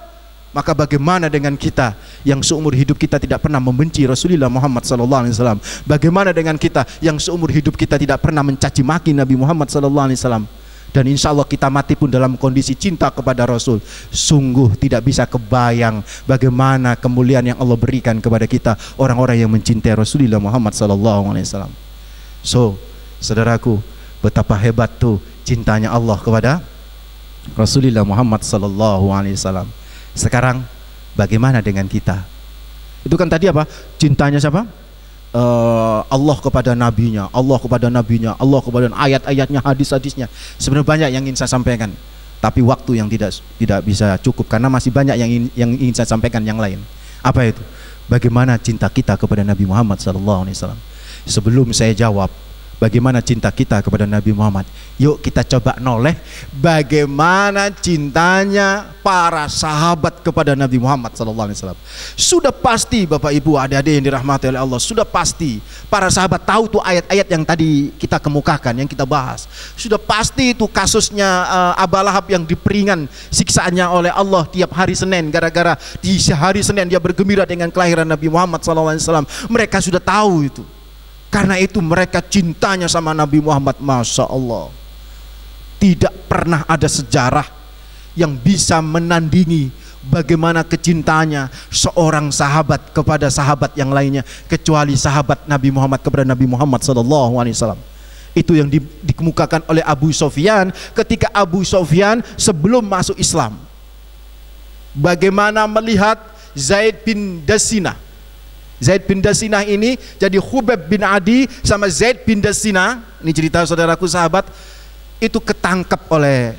maka bagaimana dengan kita yang seumur hidup kita tidak pernah membenci Rasulullah Muhammad SAW? Bagaimana dengan kita yang seumur hidup kita tidak pernah mencaci maki Nabi Muhammad SAW? Dan insya Allah kita mati pun dalam kondisi cinta kepada Rasul. Sungguh tidak bisa kebayang bagaimana kemuliaan yang Allah berikan kepada kita, orang-orang yang mencintai Rasulullah Muhammad SAW. So, saudaraku, betapa hebat tuh cintanya Allah kepada Rasulullah Muhammad SAW. Sekarang bagaimana dengan kita? Itu kan tadi apa? Cintanya siapa? Allah kepada nabinya, Allah kepada nabinya, Allah kepada ayat-ayatnya, hadis-hadisnya. Sebenarnya banyak yang ingin saya sampaikan, tapi waktu yang tidak bisa cukup karena masih banyak yang ingin saya sampaikan yang lain. Apa itu? Bagaimana cinta kita kepada Nabi Muhammad SAW? Sebelum saya jawab bagaimana cinta kita kepada Nabi Muhammad, yuk kita coba noleh bagaimana cintanya para sahabat kepada Nabi Muhammad SAW. Sudah pasti Bapak Ibu adik-adik yang dirahmati oleh Allah, sudah pasti para sahabat tahu tuh ayat-ayat yang tadi kita kemukakan, yang kita bahas. Sudah pasti itu kasusnya Abu Lahab yang diperingan siksaannya oleh Allah tiap hari Senin, gara-gara di hari Senin dia bergembira dengan kelahiran Nabi Muhammad SAW. Mereka sudah tahu itu. Karena itu mereka cintanya sama Nabi Muhammad, Masya Allah. Tidak pernah ada sejarah yang bisa menandingi bagaimana kecintanya seorang sahabat kepada sahabat yang lainnya, kecuali sahabat Nabi Muhammad kepada Nabi Muhammad SAW. Itu yang dikemukakan oleh Abu Sufyan ketika Abu Sufyan sebelum masuk Islam. Bagaimana melihat Zaid bin Dasinah. Zaid bin Dasinah ini jadi Hubab bin Adi sama Zaid bin Dasinah, ini cerita saudaraku sahabat, itu ketangkap oleh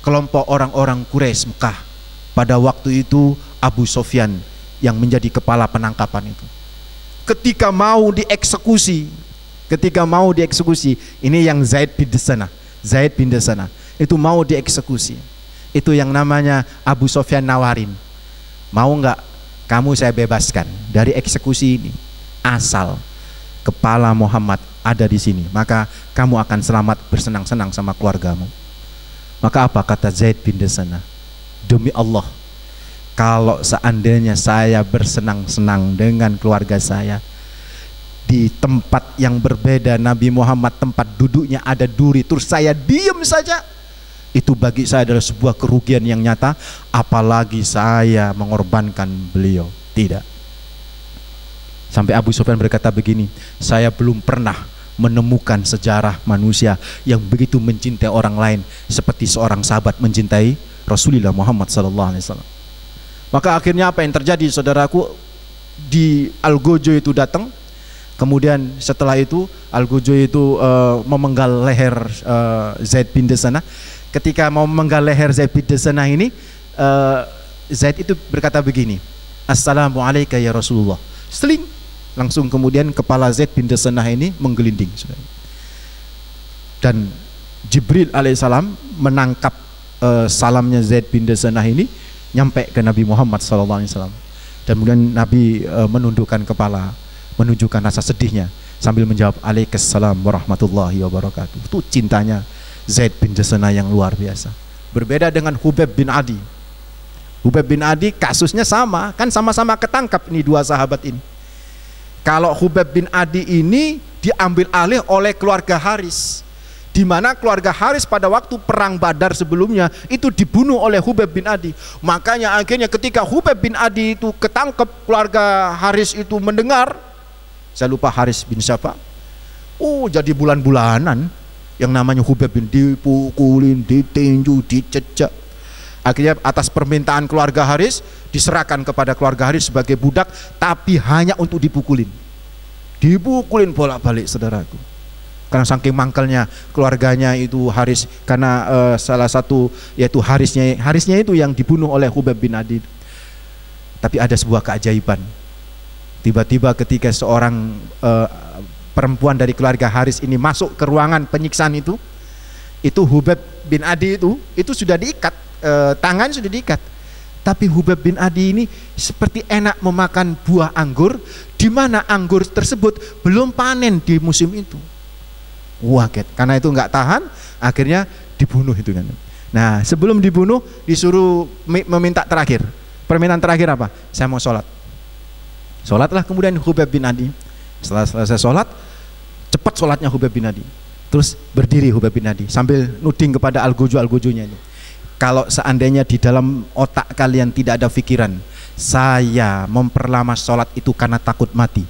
kelompok orang-orang Quraisy Mekah. Pada waktu itu Abu Sufyan yang menjadi kepala penangkapan itu. Ketika mau dieksekusi, ini yang Zaid bin Dasinah itu mau dieksekusi. Itu yang namanya Abu Sufyan nawarin, mau nggak kamu saya bebaskan dari eksekusi ini, asal kepala Muhammad ada di sini, maka kamu akan selamat bersenang-senang sama keluargamu. Maka apa kata Zaid bin Dasinah? Demi Allah, kalau seandainya saya bersenang-senang dengan keluarga saya di tempat yang berbeda Nabi Muhammad tempat duduknya ada duri, terus saya diem saja, itu bagi saya adalah sebuah kerugian yang nyata, apalagi saya mengorbankan beliau. Tidak. Sampai Abu Sufyan berkata begini, saya belum pernah menemukan sejarah manusia yang begitu mencintai orang lain seperti seorang sahabat mencintai Rasulullah Muhammad SAW. Maka akhirnya apa yang terjadi saudaraku? Di Al-Gojo itu datang, kemudian setelah itu Al-Gojo itu memenggal leher Zaid bin Dasinah. Ketika mau memenggal leher Zaid bin Dasinah ini, Zaid itu berkata begini, Assalamualaikum ya Rasulullah. Seling, langsung kemudian kepala Zaid bin Dasinah ini menggelinding. Dan Jibril alaihissalam menangkap salamnya Zaid bin Dasinah ini, nyampe ke Nabi Muhammad SAW. Dan kemudian Nabi menundukkan kepala, menunjukkan rasa sedihnya sambil menjawab Waalaikumsalam warahmatullahi wabarakatuh. Itu cintanya Zaid bin Dasinah yang luar biasa. Berbeda dengan Hubab bin Adi. Hubab bin Adi kasusnya sama, kan sama-sama ketangkap ini dua sahabat ini. Kalau Hubab bin Adi ini diambil alih oleh keluarga Haris, di mana keluarga Haris pada waktu perang Badar sebelumnya itu dibunuh oleh Hubab bin Adi. Makanya akhirnya ketika Hubab bin Adi itu ketangkep, keluarga Haris itu mendengar, saya lupa Haris bin siapa, jadi bulan-bulanan yang namanya Hubab bin dipukulin, ditinju, dicecak. Akhirnya atas permintaan keluarga Haris diserahkan kepada keluarga Haris sebagai budak, tapi hanya untuk dipukulin bolak-balik saudaraku. Karena saking mangkelnya keluarganya itu Haris, karena salah satu yaitu Harisnya itu yang dibunuh oleh Hubab bin Adi. Tapi ada sebuah keajaiban. Tiba-tiba ketika seorang perempuan dari keluarga Haris ini masuk ke ruangan penyiksaan itu Hubab bin Adi itu sudah diikat, tangan sudah diikat, Tapi Hubab bin Adi ini seperti enak memakan buah anggur, di mana anggur tersebut belum panen di musim itu. Waget, karena itu nggak tahan, akhirnya dibunuh itu kan. Nah, sebelum dibunuh disuruh meminta terakhir. Permintaan terakhir apa? Saya mau sholat. Sholatlah kemudian Hubab bin Adi. Setelah selesai sholat, cepat sholatnya Hubab bin Adi. Terus berdiri Hubab bin Adi sambil nuding kepada algojo-algojonya ini. Kalau seandainya di dalam otak kalian tidak ada pikiran, saya memperlama sholat itu karena takut mati,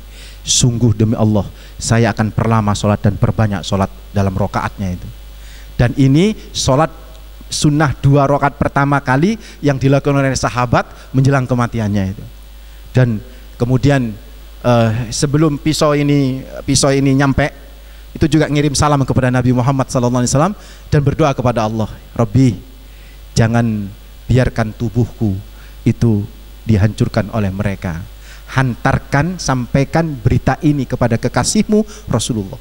sungguh demi Allah saya akan perlama sholat dan perbanyak sholat dalam rokaatnya itu. Dan ini sholat sunnah 2 rakaat pertama kali yang dilakukan oleh sahabat menjelang kematiannya itu. Dan kemudian sebelum pisau ini nyampe, itu juga ngirim salam kepada Nabi Muhammad SAW dan berdoa kepada Allah, Rabbi, jangan biarkan tubuhku itu dihancurkan oleh mereka. Hantarkan, sampaikan berita ini kepada kekasihmu Rasulullah.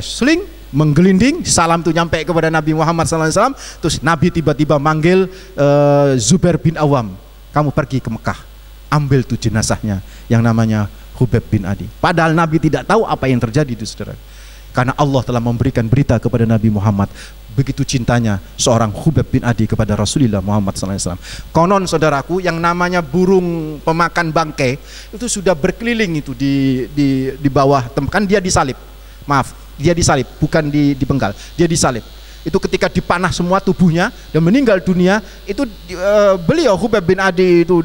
Seling menggelinding, salam itu nyampe kepada Nabi Muhammad SAW. Terus Nabi tiba-tiba manggil Zubair bin Awam, kamu pergi ke Mekah, ambil tuh jenazahnya yang namanya Hubab bin Adi. Padahal Nabi tidak tahu apa yang terjadi itu, saudara. Karena Allah telah memberikan berita kepada Nabi Muhammad, begitu cintanya seorang Hubab bin Adi kepada Rasulullah Muhammad SAW. Konon saudaraku, yang namanya burung pemakan bangkai itu sudah berkeliling itu di bawah, kan dia disalib. Maaf, dia disalib, bukan dipenggal, dia disalib. Itu ketika dipanah semua tubuhnya dan meninggal dunia, itu beliau Hubab bin Adi itu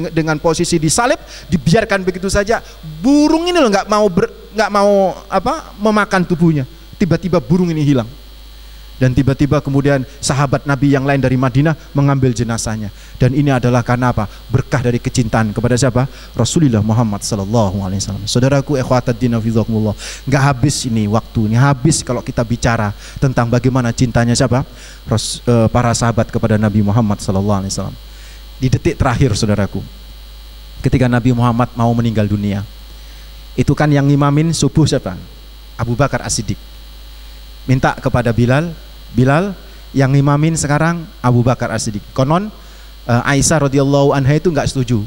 dengan posisi disalib, dibiarkan begitu saja. Burung ini loh nggak mau memakan tubuhnya. Tiba-tiba burung ini hilang. Dan tiba-tiba kemudian sahabat Nabi yang lain dari Madinah mengambil jenazahnya. Dan ini adalah karena apa? Berkah dari kecintaan kepada siapa? Rasulullah Muhammad SAW. Saudaraku, ikhwataddin hafizakumullah, nggak habis ini waktu, ini habis kalau kita bicara tentang bagaimana cintanya siapa? Para sahabat kepada Nabi Muhammad SAW. Di detik terakhir saudaraku, ketika Nabi Muhammad mau meninggal dunia, itu kan yang ngimamin subuh siapa? Abu Bakar As-Siddiq. Minta kepada Bilal yang ngimamin sekarang Abu Bakar As-Siddiq. Konon Aisyah radhiyallahu anha itu nggak setuju.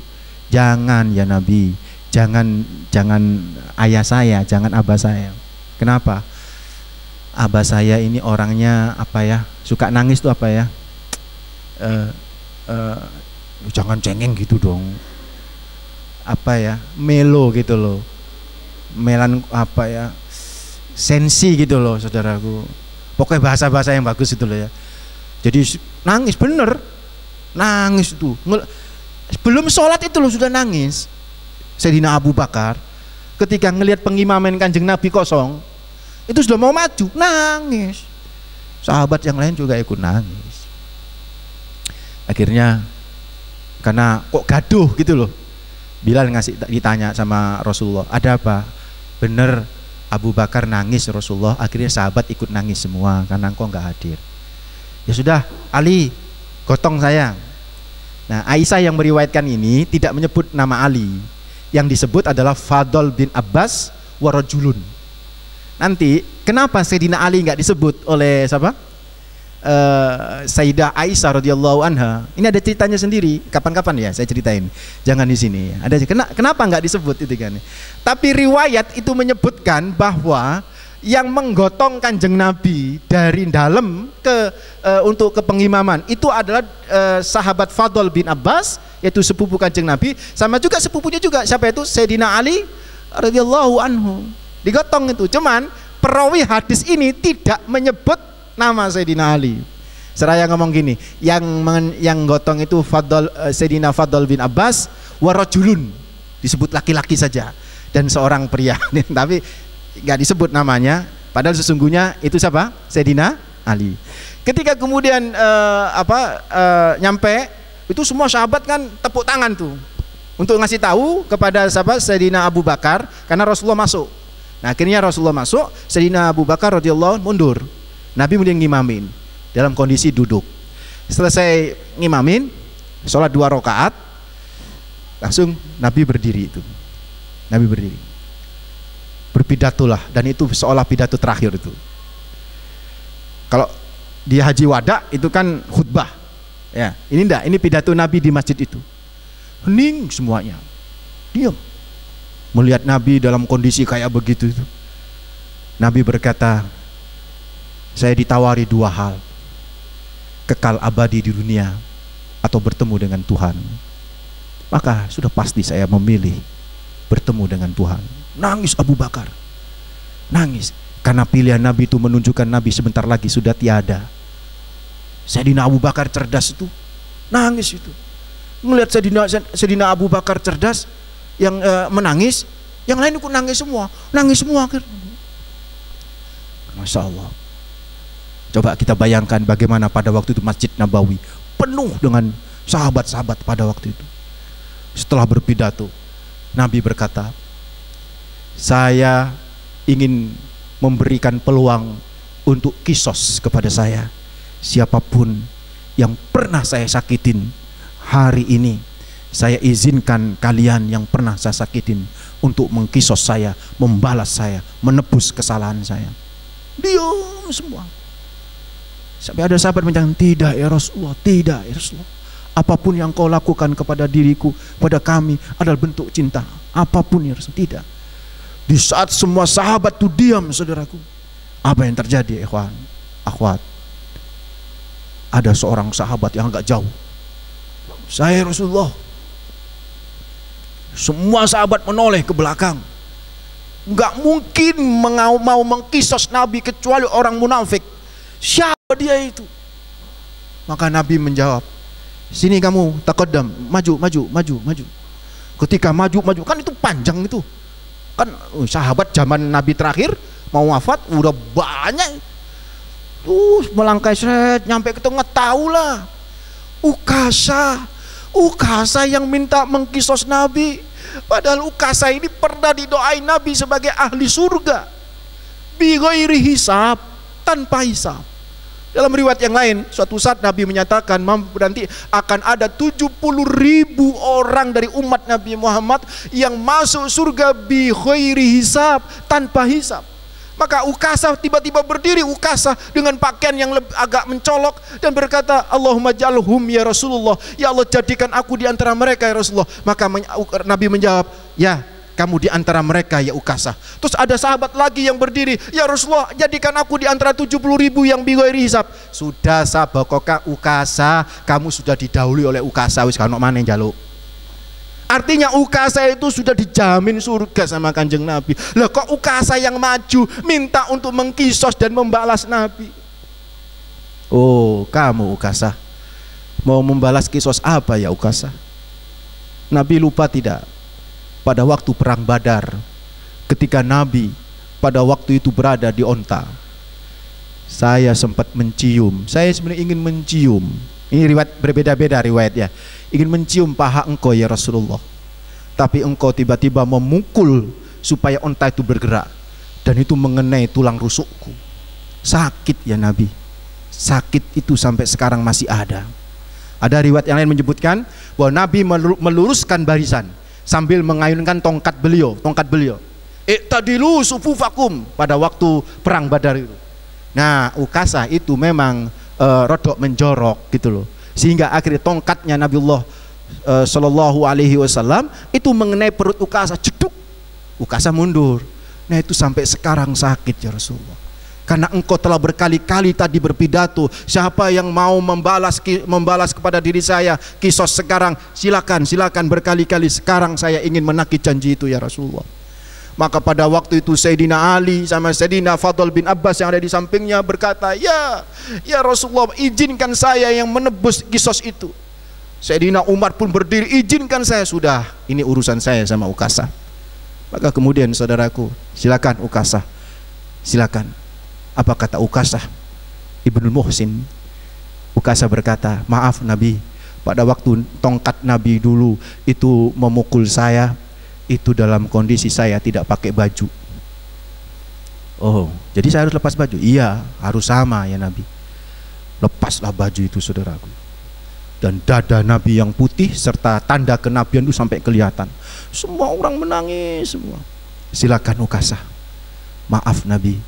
Jangan ya Nabi, jangan ayah saya, jangan abah saya. Kenapa? Abah saya ini orangnya apa ya? Suka nangis tuh apa ya? Jangan cengeng gitu dong. Apa ya? Melo gitu loh. Melan apa ya? Sensi gitu loh saudaraku, pokoknya bahasa-bahasa yang bagus itu loh ya. Jadi nangis bener, nangis itu belum sholat itu loh sudah nangis. Sayyidina Abu Bakar ketika ngelihat pengimaman Kanjeng Nabi kosong, itu sudah mau maju, nangis. Sahabat yang lain juga ikut nangis. Akhirnya karena kok gaduh gitu loh, Bilal ditanya sama Rasulullah, ada apa? Bener Abu Bakar nangis Rasulullah. Akhirnya sahabat ikut nangis semua karena engkau nggak hadir. Ya sudah, Ali gotong saya. Nah, Aisyah yang meriwayatkan ini tidak menyebut nama Ali. Yang disebut adalah Fadl bin Abbas warajulun. Nanti kenapa Sayyidina Ali nggak disebut oleh siapa? Sayyidah Aisyah radhiyallahu anha. Ini ada ceritanya sendiri. Kapan-kapan ya saya ceritain. Jangan di sini. Ada kenapa nggak disebut itu kan? Tapi riwayat itu menyebutkan bahwa yang menggotong Kanjeng Nabi dari dalam untuk ke pengimaman itu adalah sahabat Fadl bin Abbas, yaitu sepupu Kanjeng Nabi, sama juga sepupunya juga siapa itu? Sayyidina Ali radhiyallahu anhu. Digotong itu. Cuman perawi hadis ini tidak menyebut nama Sayyidina Ali. Seraya ngomong gini, yang gotong itu Sayyidina Fadl bin Abbas warajulun, disebut laki-laki saja dan seorang pria. Tapi nggak disebut namanya, padahal sesungguhnya itu siapa? Sayyidina Ali. Ketika kemudian nyampe, itu semua sahabat kan tepuk tangan tuh untuk ngasih tahu kepada sahabat Sayyidina Abu Bakar, karena Rasulullah masuk. Nah, akhirnya Rasulullah masuk, Sayyidina Abu Bakar radhiyallahu mundur. Nabi kemudian ngimamin dalam kondisi duduk. Selesai ngimamin, sholat 2 rakaat, langsung Nabi berdiri itu. Nabi berdiri, berpidatolah, dan itu seolah pidato terakhir itu. Kalau di haji wada itu kan khutbah, Ya, ini pidato Nabi di masjid itu. Hening semuanya, diam. Melihat Nabi dalam kondisi kayak begitu itu. Nabi berkata, saya ditawari dua hal, kekal abadi di dunia atau bertemu dengan Tuhan. Maka sudah pasti saya memilih bertemu dengan Tuhan. Nangis Abu Bakar, nangis, karena pilihan Nabi itu menunjukkan Nabi sebentar lagi sudah tiada. Sayyidina Abu Bakar cerdas itu, nangis itu. Melihat Sayyidina Abu Bakar cerdas, yang menangis, yang lain ikut nangis semua akhirnya. Masya Allah. Coba kita bayangkan bagaimana pada waktu itu Masjid Nabawi penuh dengan sahabat-sahabat pada waktu itu. Setelah berpidato, Nabi berkata, saya ingin memberikan peluang untuk kisos kepada saya. Siapapun yang pernah saya sakitin, hari ini saya izinkan kalian yang pernah saya sakitin untuk mengkisos saya, membalas saya, menebus kesalahan saya. Diam semua. Sampai ada sahabat menyatakan, tidak ya Rasulullah, tidak ya Rasulullah. Apapun yang kau lakukan kepada diriku, pada kami adalah bentuk cinta. Apapun ya Rasulullah, tidak. Di saat semua sahabat itu diam, saudaraku, apa yang terjadi, ikhwan, akhwat? Ada seorang sahabat yang agak jauh. Saya Rasulullah. Semua sahabat menoleh ke belakang. Enggak mungkin mau mengkisos Nabi kecuali orang munafik. Siapa dia itu? Maka Nabi menjawab, sini kamu, taqaddam, maju. Ketika maju, kan itu panjang itu. Kan sahabat zaman Nabi terakhir mau wafat udah banyak. Melangkai seret nyampe ke tengah, tahulah Ukasa yang minta mengkisos Nabi. Padahal Ukasa ini pernah didoain Nabi sebagai ahli surga bi ghairi hisab, tanpa hisab. Dalam riwayat yang lain, suatu saat Nabi menyatakan nanti akan ada 70.000 orang dari umat Nabi Muhammad yang masuk surga bi ghairi hisab, tanpa hisab. Maka Ukasa tiba-tiba berdiri, Ukasa dengan pakaian yang agak mencolok, dan berkata, Allahumma jalhum ya Rasulullah, ya Allah jadikan aku di antara mereka ya Rasulullah. Maka Nabi menjawab, ya kamu di antara mereka ya Ukasa. Terus ada sahabat lagi yang berdiri, ya Rasulullah jadikan aku di antara 70.000 yang bi ghairi hisab. Sudah sabakoka Ukasa, kamu sudah didahului oleh Ukasa, wis kana maneh njaluk. Artinya Ukasa itu sudah dijamin surga sama Kanjeng Nabi. Lah kok Ukasa yang maju minta untuk mengkisos dan membalas Nabi? Oh, kamu Ukasa mau membalas kisos apa ya Ukasa? Nabi lupa tidak? Pada waktu perang Badar, ketika Nabi pada waktu itu berada di onta, saya sempat mencium. Saya sebenarnya ingin mencium. Ini riwayat berbeda-beda riwayatnya. Ingin mencium paha engkau ya Rasulullah, tapi engkau tiba-tiba memukul supaya onta itu bergerak, dan itu mengenai tulang rusukku. Sakit ya Nabi. Sakit itu sampai sekarang masih ada. Ada riwayat yang lain menyebutkan bahwa Nabi meluruskan barisan sambil mengayunkan tongkat beliau. Iqtadilu sufufakum pada waktu perang Badar itu. Nah, Ukasa itu memang rodok menjorok gitu loh, sehingga akhirnya tongkatnya Nabiullah Shallallahu Alaihi Wasallam itu mengenai perut Ukasa, jeduk, Ukasa mundur. Nah itu sampai sekarang sakit ya Rasulullah, karena engkau telah berkali-kali tadi berpidato, siapa yang mau membalas kepada diri saya kisos sekarang, silakan berkali-kali. Sekarang saya ingin menagih janji itu ya Rasulullah. Maka pada waktu itu Sayyidina Ali sama Sayyidina Fadl bin Abbas yang ada di sampingnya berkata, ya Rasulullah, izinkan saya yang menebus kisos itu. Sayyidina Umar pun berdiri, izinkan saya. Sudah, ini urusan saya sama Ukasa. Maka kemudian saudaraku, silakan Ukasa, silakan. Apa kata Ukasa? Ibnul Muhsin. Ukasa berkata, maaf Nabi, pada waktu tongkat Nabi dulu itu memukul saya, itu dalam kondisi saya tidak pakai baju. Oh, jadi saya harus lepas baju? Iya, harus sama ya Nabi. Lepaslah baju itu saudaraku. Dan dada Nabi yang putih serta tanda kenabian itu sampai kelihatan. Semua orang menangis semua. Silakan Ukasa. Maaf Nabi,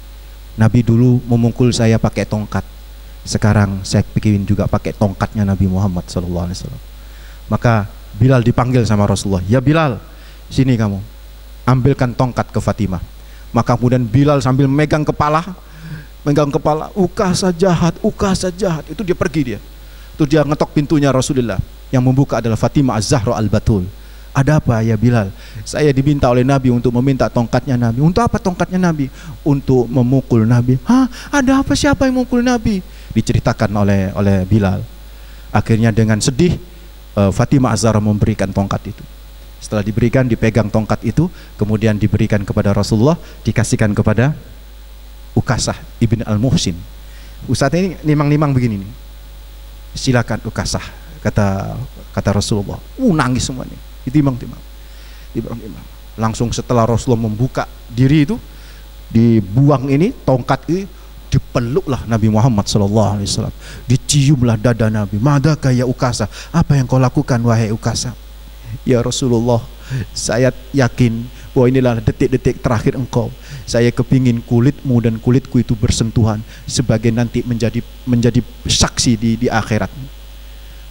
Nabi dulu memukul saya pakai tongkat. Sekarang saya bikin juga pakai tongkatnya Nabi Muhammad SAW. Maka Bilal dipanggil sama Rasulullah, ya Bilal, sini kamu, ambilkan tongkat ke Fatimah. Maka kemudian Bilal sambil megang kepala, Ukasha jahat, itu dia pergi dia. Itu dia ngetok pintunya Rasulullah. Yang membuka adalah Fatimah Az-Zahra Al-Batul. Ada apa ya Bilal? Saya diminta oleh Nabi untuk meminta tongkatnya Nabi. Untuk apa tongkatnya Nabi? Untuk memukul Nabi. Hah? Ada apa, siapa yang memukul Nabi? Diceritakan oleh Bilal. Akhirnya dengan sedih Fatimah Az-Zahra memberikan tongkat itu. Setelah diberikan, dipegang tongkat itu, kemudian diberikan kepada Rasulullah, dikasihkan kepada Ukasha ibn al-Muhsin. Ustaz ini nimang-nimang begini nih. Silakan Ukasha, kata Rasulullah. Nangis semuanya. Ditimang-timang. Langsung setelah Rasulullah membuka diri itu, dibuang ini tongkat ini, dipeluklah Nabi Muhammad SAW, diciumlah dada Nabi. Madaka ya Ukasha, apa yang kau lakukan wahai Ukasha? Ya Rasulullah, saya yakin bahwa inilah detik-detik terakhir engkau. Saya kepingin kulitmu dan kulitku itu bersentuhan sebagai nanti menjadi saksi di akhirat.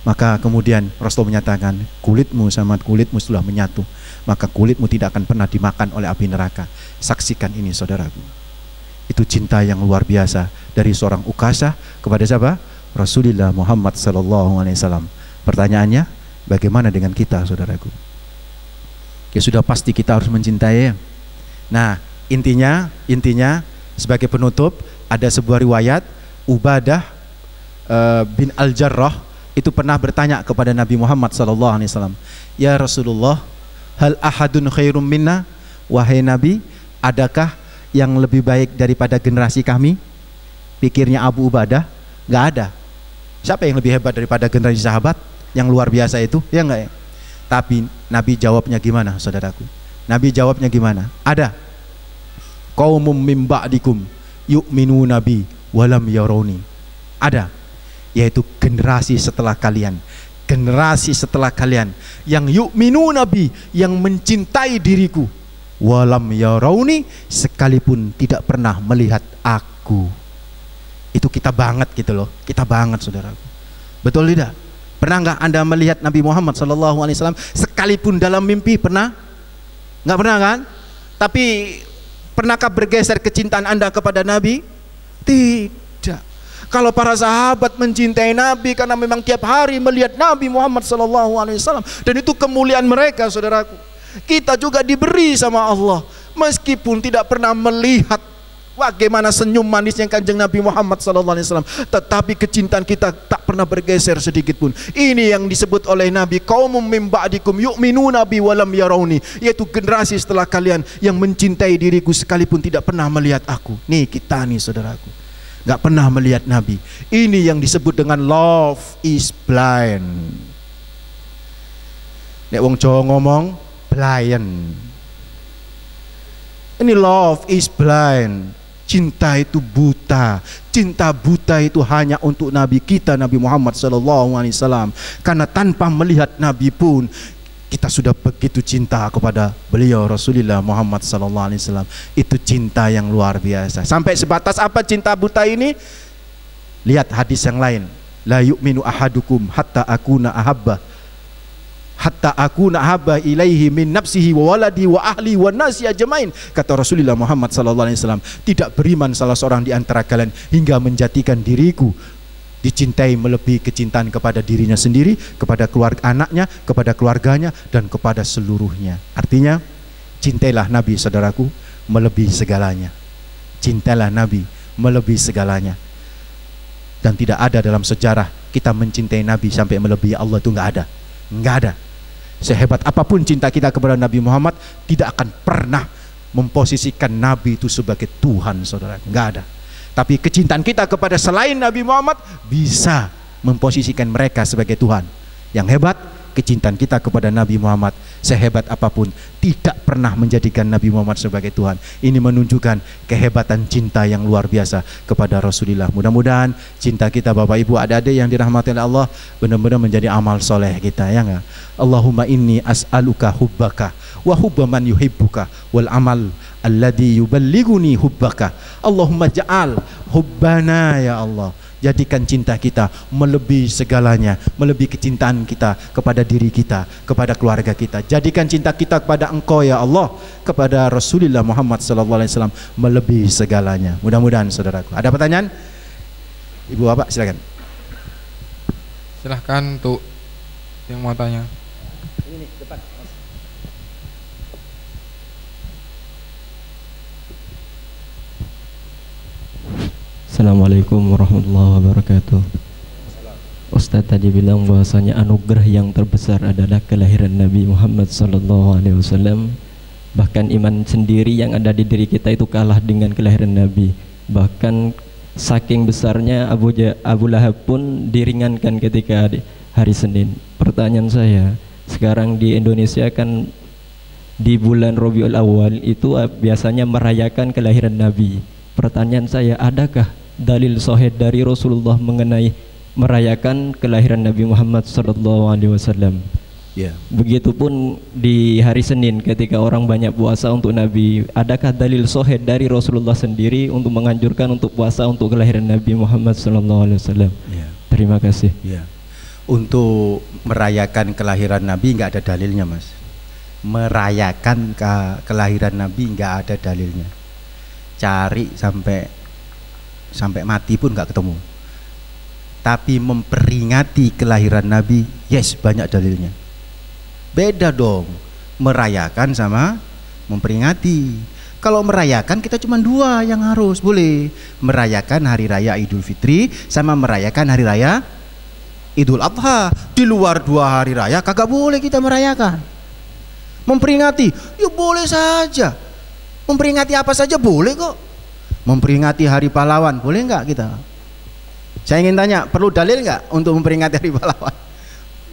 Maka kemudian Rasulullah menyatakan, kulitmu sama kulitmu sudah menyatu, maka kulitmu tidak akan pernah dimakan oleh api neraka. Saksikan ini saudaraku. Itu cinta yang luar biasa dari seorang Ukasha kepada siapa? Rasulullah Muhammad SAW. Pertanyaannya, bagaimana dengan kita saudaraku? Ya sudah pasti kita harus mencintai. Nah, intinya sebagai penutup ada sebuah riwayat Ubadah bin Al-Jarrah itu pernah bertanya kepada Nabi Muhammad SAW, ya Rasulullah, hal ahadun khairum minna? Wahai Nabi, adakah yang lebih baik daripada generasi kami? Pikirnya Abu Ubadah, nggak ada. Siapa yang lebih hebat daripada generasi sahabat yang luar biasa itu? Ya enggak ya? Tapi Nabi jawabnya gimana saudaraku? Nabi jawabnya gimana? Ada. Qaumum mim ba'dikum yu'minu nabi walam yarawni. Ada, yaitu generasi setelah kalian. Generasi setelah kalian yang yu'minu nabi, yang mencintai diriku, walam yarawni, sekalipun tidak pernah melihat aku. Itu kita banget gitu loh. Kita banget saudaraku. Betul tidak? Pernah nggak Anda melihat Nabi Muhammad SAW sekalipun dalam mimpi? Pernah? Nggak pernah kan? Tapi pernahkah bergeser kecintaan Anda kepada Nabi? Tidak. Kalau para sahabat mencintai Nabi karena memang tiap hari melihat Nabi Muhammad SAW, dan itu kemuliaan mereka saudaraku. Kita juga diberi sama Allah meskipun tidak pernah melihat bagaimana senyum manisnya Kanjeng Nabi Muhammad SAW, tetapi kecintaan kita tak pernah bergeser sedikit pun. Ini yang disebut oleh Nabi, qaumum mim ba'dikum yu'minu nabi walam yarawni, yaitu generasi setelah kalian yang mencintai diriku sekalipun tidak pernah melihat aku. Nih kita nih saudaraku, gak pernah melihat Nabi. Ini yang disebut dengan love is blind. Nek wong Jawa ngomong blind. Ini love is blind. Cinta itu buta. Cinta buta itu hanya untuk Nabi kita, Nabi Muhammad SAW. Karena tanpa melihat Nabi pun kita sudah begitu cinta kepada beliau Rasulullah Muhammad SAW. Itu cinta yang luar biasa. Sampai sebatas apa cinta buta ini? Lihat hadis yang lain. La yu'minu ahadukum hatta akuna ahabba ilaihi min nafsihi wa waladi wa ahli wa nasi ajmain. Kata Rasulullah Muhammad SAW, tidak beriman salah seorang di antara kalian hingga menjadikan diriku dicintai melebihi kecintaan kepada dirinya sendiri, kepada keluarga anaknya, kepada keluarganya, dan kepada seluruhnya. Artinya, cintailah Nabi saudaraku melebihi segalanya. Cintailah Nabi melebihi segalanya. Dan tidak ada dalam sejarah kita mencintai Nabi sampai melebihi Allah, itu nggak ada. Nggak ada. Sehebat apapun cinta kita kepada Nabi Muhammad, tidak akan pernah memposisikan Nabi itu sebagai Tuhan saudara. Nggak ada. Tapi kecintaan kita kepada selain Nabi Muhammad bisa memposisikan mereka sebagai Tuhan. Yang hebat, kecintaan kita kepada Nabi Muhammad sehebat apapun tidak pernah menjadikan Nabi Muhammad sebagai Tuhan. Ini menunjukkan kehebatan cinta yang luar biasa kepada Rasulullah. Mudah-mudahan cinta kita Bapak Ibu adik-adik yang dirahmati oleh Allah benar-benar menjadi amal soleh kita, ya enggak? Allahumma inni as'aluka hubbaka wa hubba man yuhibbuka wal amal alladhi yuballighuni hubbaka. Allahumma ja'al hubbana ya Allah Jadikan cinta kita melebihi segalanya, melebihi kecintaan kita kepada diri kita, kepada keluarga kita. Jadikan cinta kita kepada Engkau ya Allah, kepada Rasulullah Muhammad SAW melebihi segalanya. Mudah-mudahan saudaraku. Ada pertanyaan? Ibu Bapak silakan.
Silahkan untuk yang mau tanya.
Ini depan.
Assalamualaikum warahmatullahi wabarakatuh. Ustadz tadi bilang bahwasanya anugerah yang terbesar adalah kelahiran Nabi Muhammad SAW. Bahkan iman sendiri yang ada di diri kita itu kalah dengan kelahiran Nabi. Bahkan saking besarnya Abu Lahab pun diringankan ketika hari Senin. Pertanyaan saya, sekarang di Indonesia kan di bulan Rabiul Awal itu biasanya merayakan kelahiran Nabi. Pertanyaan saya, adakah dalil sahih dari Rasulullah mengenai merayakan kelahiran Nabi Muhammad SAW?
Ya.
Begitupun di hari Senin ketika orang banyak puasa untuk Nabi, adakah dalil sahih dari Rasulullah sendiri untuk menganjurkan untuk puasa untuk kelahiran Nabi Muhammad SAW?
Ya.
Terima kasih.
Ya. Untuk merayakan kelahiran Nabi nggak ada dalilnya, Mas. Merayakan kelahiran Nabi nggak ada dalilnya. Cari sampai mati pun nggak ketemu. Tapi memperingati kelahiran Nabi, yes, banyak dalilnya. Beda dong merayakan sama memperingati. Kalau merayakan kita cuma dua yang harus boleh, merayakan hari raya Idul Fitri sama merayakan hari raya Idul Adha. Di luar dua hari raya kagak boleh kita merayakan. Memperingati, ya boleh saja. Memperingati apa saja boleh kok. Memperingati hari pahlawan boleh nggak kita? Saya ingin tanya, perlu dalil nggak untuk memperingati hari pahlawan?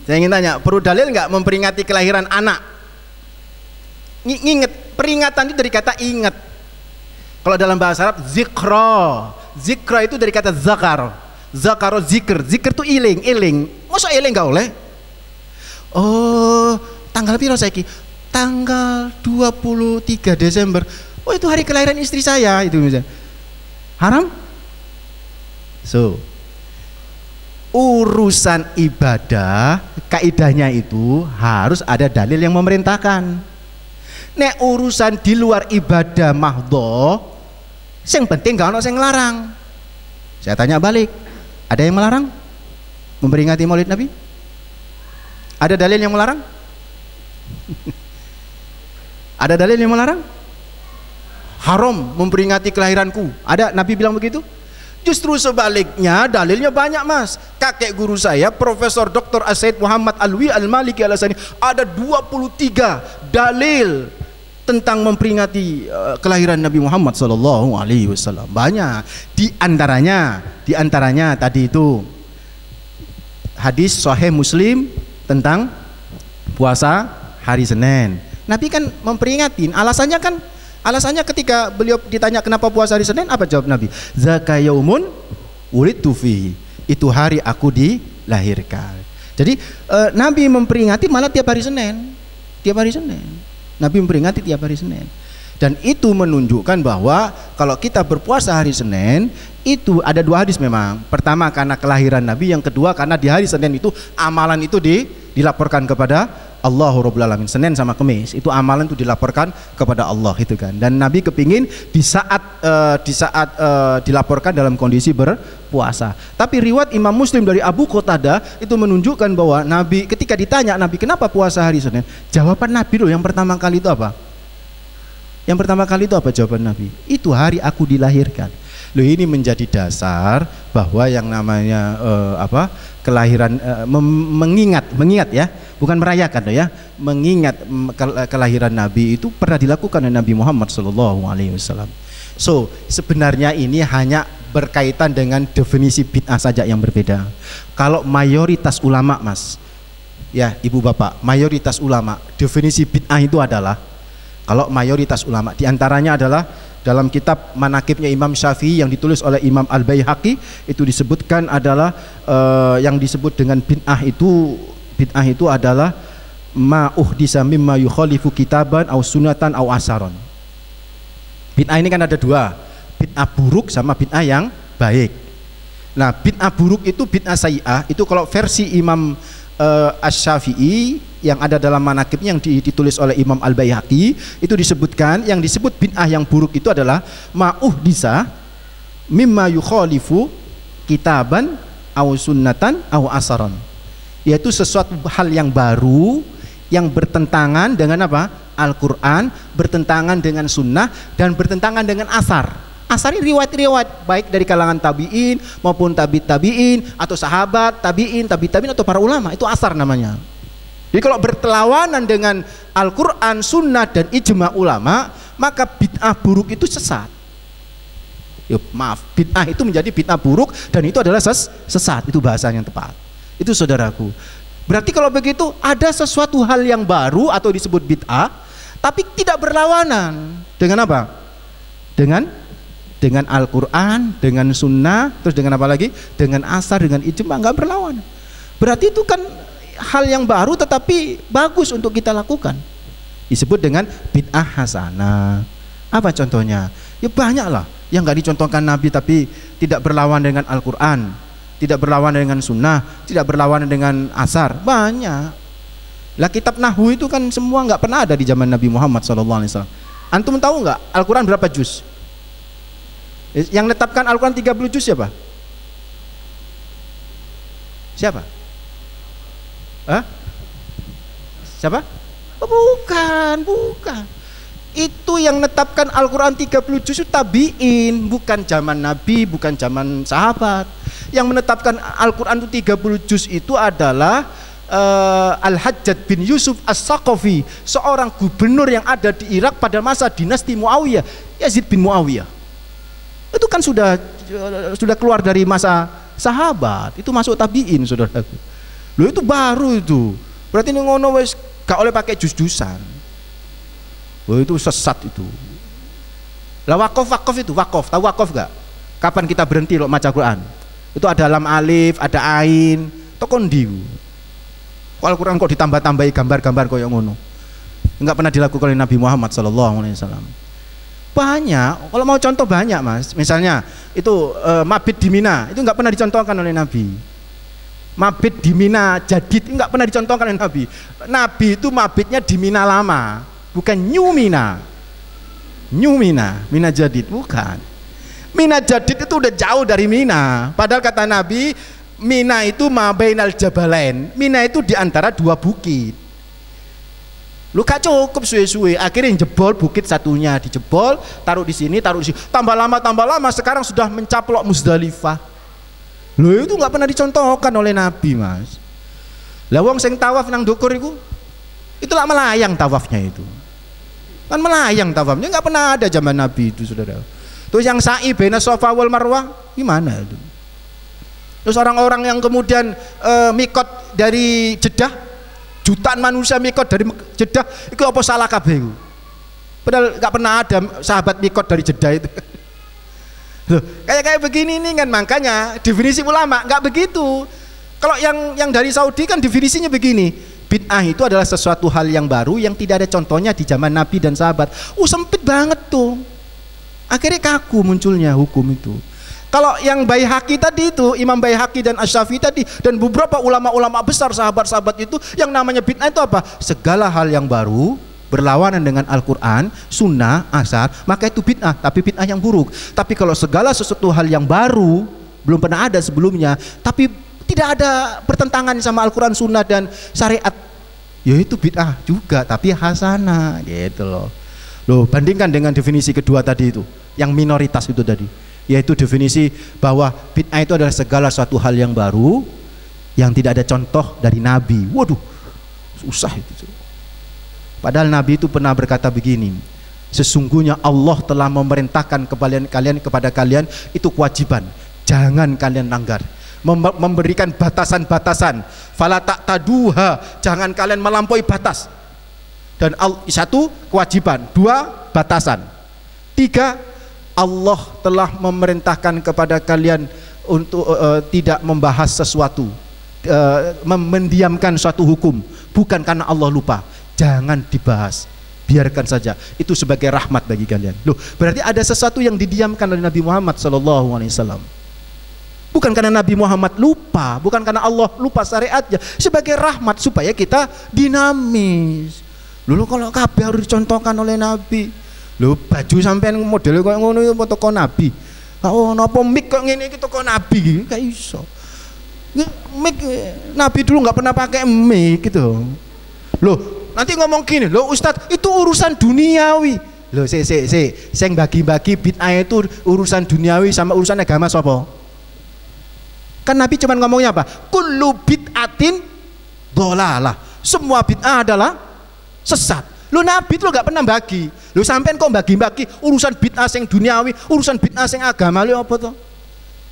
Saya ingin tanya, perlu dalil nggak memperingati kelahiran anak? Ingat, peringatan itu dari kata ingat. Kalau dalam bahasa Arab zikra, zikra itu dari kata zakar, zakaro zikr, zikr itu iling. Masa iling nggak oleh? Oh, tanggal piro saiki? Tanggal 23 Desember. Oh, itu hari kelahiran istri saya itu misalnya. Haram? So, urusan ibadah kaidahnya itu harus ada dalil yang memerintahkan. Nek urusan di luar ibadah mahdho, yang penting gak ono sing nglarang. Saya tanya balik, ada yang melarang memperingati Maulid Nabi? Ada dalil yang melarang? Ada dalil yang melarang? Haram memperingati kelahiranku. Ada Nabi bilang begitu? Justru sebaliknya dalilnya banyak, Mas. Kakek guru saya Profesor Dr. As-Said Muhammad Alwi Al-Maliki Al-Asani ada 23 dalil tentang memperingati kelahiran Nabi Muhammad SAW. Banyak. Di antaranya tadi itu hadis Sahih Muslim tentang puasa hari Senin. Nabi kan memperingatin, alasannya ketika beliau ditanya kenapa puasa hari Senin, apa jawab Nabi? Zaka yaumun wulidtu fihi, itu hari aku dilahirkan. Jadi Nabi memperingati malah tiap hari Senin. Nabi memperingati tiap hari Senin. Dan itu menunjukkan bahwa kalau kita berpuasa hari Senin, itu ada dua hadis memang. Pertama karena kelahiran Nabi, yang kedua karena di hari Senin itu amalan itu dilaporkan kepada Allah Rabbul Alamin. Senin sama Kamis itu amalan itu dilaporkan kepada Allah itu kan. Dan Nabi kepingin di saat dilaporkan dalam kondisi berpuasa. Tapi riwayat Imam Muslim dari Abu Qatadah itu menunjukkan bahwa Nabi ketika ditanya Nabi kenapa puasa hari Senin, jawaban Nabi loh yang pertama kali itu apa? Yang pertama kali itu apa jawaban Nabi? Itu hari aku dilahirkan. Loh, ini menjadi dasar bahwa yang namanya kelahiran mengingat ya, bukan merayakan loh ya, mengingat kelahiran Nabi itu pernah dilakukan oleh Nabi Muhammad SAW. So sebenarnya ini hanya berkaitan dengan definisi bid'ah saja yang berbeda. Kalau mayoritas ulama, Mas, ya Ibu Bapak, mayoritas ulama definisi bid'ah itu adalah, kalau mayoritas ulama diantaranya adalah dalam kitab Manaqibnya Imam Syafi'i yang ditulis oleh Imam Al-Baihaqi, itu disebutkan adalah yang disebut dengan bid'ah itu adalah ma uhdisa mimma yukhalifu kitaban au sunatan au asaron. Bid'ah ini kan ada dua, bid'ah buruk sama bid'ah yang baik. Nah, bid'ah buruk itu bid'ah sayyi'ah itu kalau versi Imam Asy-Syafi'i yang ada dalam manaqibnya yang ditulis oleh Imam Al-Baihaqi, itu disebutkan yang disebut bid'ah yang buruk itu adalah ma'uhdisa mimma yukhalifu kitaban aw sunnatan aw asaran, yaitu sesuatu hal yang baru yang bertentangan dengan apa? Al-Quran, bertentangan dengan sunnah, dan bertentangan dengan asar. Asar ini riwayat-riwayat baik dari kalangan tabi'in maupun tabi'in atau sahabat, tabi'in atau para ulama, itu asar namanya. Jadi kalau bertelawanan dengan Al-Quran, sunnah, dan ijma ulama, maka bid'ah buruk itu sesat. Bid'ah itu menjadi bid'ah buruk dan itu adalah sesat, itu bahasa yang tepat. Itu saudaraku. Berarti kalau begitu ada sesuatu hal yang baru atau disebut bid'ah, tapi tidak berlawanan dengan apa? Dengan Al-Quran, dengan sunnah, terus dengan apa lagi? Dengan asar, dengan ijma, nggak berlawanan. Berarti itu kan hal yang baru tetapi bagus untuk kita lakukan. Disebut dengan bid'ah hasanah. Apa contohnya? Ya banyak lah yang nggak dicontohkan Nabi tapi tidak berlawan dengan Al-Quran, tidak berlawanan dengan sunnah, tidak berlawanan dengan asar, banyak. Lah kitab nahwu itu kan semua nggak pernah ada di zaman Nabi Muhammad SAW. Antum tahu nggak Al-Quran berapa juz? Yang menetapkan Al-Quran 30 juz siapa? Siapa? Siapa? Oh, bukan. Itu yang menetapkan Al-Quran 30 juz itu tabi'in, bukan zaman Nabi, bukan zaman sahabat. Yang menetapkan Al-Quran itu 30 juz itu adalah Al-Hajjaj bin Yusuf As-Saqafi, seorang gubernur yang ada di Irak pada masa dinasti Muawiyah, Yazid bin Muawiyah. Itu kan sudah keluar dari masa sahabat, itu masuk tabi'in, saudaraku. Loh, itu baru itu. Berarti ini ngono wis gak oleh pakai juz-juzan. Oh, itu sesat itu. Lah wakaf itu, tahu wakaf gak? Kapan kita berhenti loh maca Quran? Itu ada lam alif, ada ain, tokondi. Kalau Quran kok ditambah-tambahi gambar-gambar koyo ngono. Enggak pernah dilakukan oleh Nabi Muhammad SAW. Banyak, kalau mau contoh banyak mas. Misalnya itu mabit di Mina, itu enggak pernah dicontohkan oleh Nabi. Mabit di Mina Jadid enggak pernah dicontohkan oleh Nabi. Nabi itu mabitnya di Mina lama, bukan New Mina. Mina Jadid bukan. Mina Jadid itu udah jauh dari Mina. Padahal kata Nabi, Mina itu ma bainal jabalain. Mina itu di antara dua bukit. Lu gak cukup suwe-suwe, akhirnya jebol bukit satunya, dijebol, taruh di sini, tambah lama sekarang sudah mencaplok Muzdalifah. Loh, itu nggak pernah dicontohkan oleh Nabi, mas. Lah wong sing tawaf nang dukur itu lah melayang tawafnya itu. Kan melayang tawafnya, nggak pernah ada zaman Nabi itu, saudara. Terus yang sa'i baina Safa wal Marwah gimana itu? Terus orang-orang yang kemudian mikot dari Jeddah, jutaan manusia mikot dari Jeddah, itu apa salah kabeh? Padahal nggak pernah ada sahabat mikot dari Jeddah itu. Loh, kayak begini nih kan, makanya definisi ulama nggak begitu. Kalau yang dari Saudi kan definisinya begini, bid'ah itu adalah sesuatu hal yang baru yang tidak ada contohnya di zaman Nabi dan sahabat. Sempit banget tuh, akhirnya kaku munculnya hukum itu. Kalau yang Baihaqi tadi itu, Imam Baihaqi dan Asy-Syafi'i tadi, dan beberapa ulama-ulama besar sahabat-sahabat itu, yang namanya bid'ah itu apa? Segala hal yang baru berlawanan dengan Al-Quran, sunnah, asar, maka itu bid'ah, tapi bid'ah yang buruk. Tapi kalau segala sesuatu hal yang baru belum pernah ada sebelumnya, tapi tidak ada pertentangan sama Al-Quran, sunnah, dan syariat, yaitu bid'ah juga, tapi hasanah, gitu loh. Loh, bandingkan dengan definisi kedua tadi itu, yang minoritas itu tadi, yaitu definisi bahwa bid'ah itu adalah segala suatu hal yang baru yang tidak ada contoh dari Nabi. Waduh, susah itu. Padahal Nabi itu pernah berkata begini, sesungguhnya Allah telah memerintahkan kepada kalian itu kewajiban, jangan kalian langgar, memberikan batasan-batasan, fala ta'taduha, jangan kalian melampaui batas. Dan satu kewajiban, dua batasan, tiga Allah telah memerintahkan kepada kalian untuk tidak membahas sesuatu, mendiamkan suatu hukum, bukan karena Allah lupa. Jangan dibahas, biarkan saja, itu sebagai rahmat bagi kalian. Loh, berarti ada sesuatu yang didiamkan oleh Nabi Muhammad SAW. Bukan karena Nabi Muhammad lupa, bukan karena Allah lupa syariatnya, sebagai rahmat supaya kita dinamis. Lho kalau kabeh harus dicontohkan oleh Nabi. Lho baju sampean model kok ngono ya toko Nabi. Oh napa mik kok ngene iki toko Nabi iki gak iso. Mik Nabi dulu nggak pernah pakai mik gitu. Loh nanti ngomong gini, loh Ustadz itu urusan duniawi. Loh sing bagi-bagi bid'ah itu urusan duniawi sama urusan agama sapa? Kan Nabi cuma ngomongnya apa? Kullu bid'atin dhalalah. Semua bid'ah adalah sesat. Lu Nabi itu gak pernah bagi. Lu sampean kok bagi-bagi urusan bid'ah sing duniawi, urusan bid'ah sing agama, lu apa tuh?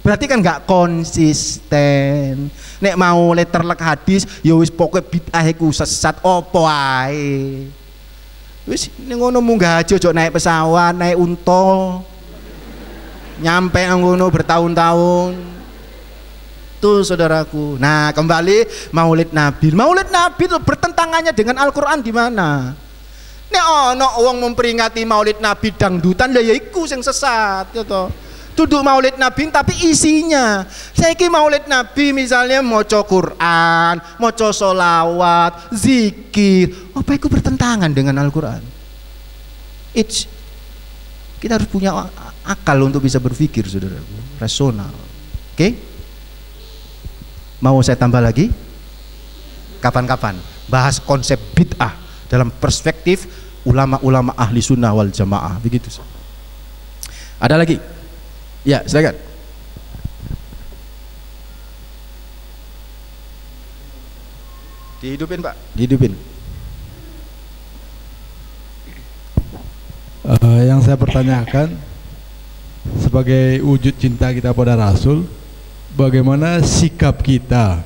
Berarti kan gak konsisten. Nek mau terlek hadis, ya wis pokoke bid'ah iku sesat apa ae. Wis ning ngono munggah aja ojo naik pesawat, naik unta. Nyampe ngono bertahun-tahun. Tuh saudaraku. Nah kembali Maulid Nabi. Maulid Nabi itu bertentangannya dengan Al-Quran di mana? Nek ono wong memperingati Maulid Nabi dangdutan lah ya iku sing sesat ya toh. Duduk Maulid Nabi tapi isinya. Saiki Maulid Nabi misalnya maca Quran, maca sholawat, zikir. Apa itu bertentangan dengan Al-Quran? Kita harus punya akal untuk bisa berpikir saudaraku, rasional. Oke? Mau saya tambah lagi? Kapan-kapan bahas konsep bid'ah dalam perspektif ulama-ulama ahli sunnah wal jamaah, begitu. Ada lagi? Ya silakan. Dihidupin Pak, dihidupin.
Yang saya pertanyakan sebagai wujud cinta kita pada Rasul, bagaimana sikap kita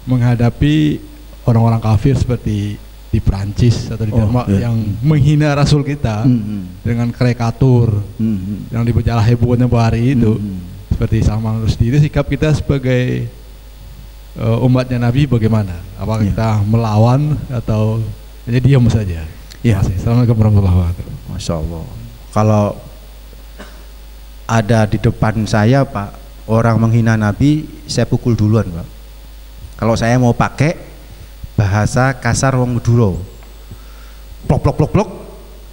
menghadapi orang-orang kafir seperti di Prancis atau di Denmark yang menghina Rasul kita dengan karikatur yang dibacalah hebohnya hari itu seperti Salman Rushdie. Itu sikap kita sebagai umatnya Nabi bagaimana? Apakah kita melawan atau hanya diam saja?
Ya.
Assalamualaikum warahmatullahi wabarakatuh.
Masya Allah. Kalau ada di depan saya Pak orang menghina Nabi, saya pukul duluan Pak. Kalau saya mau pakai bahasa kasar wong Madura, plok,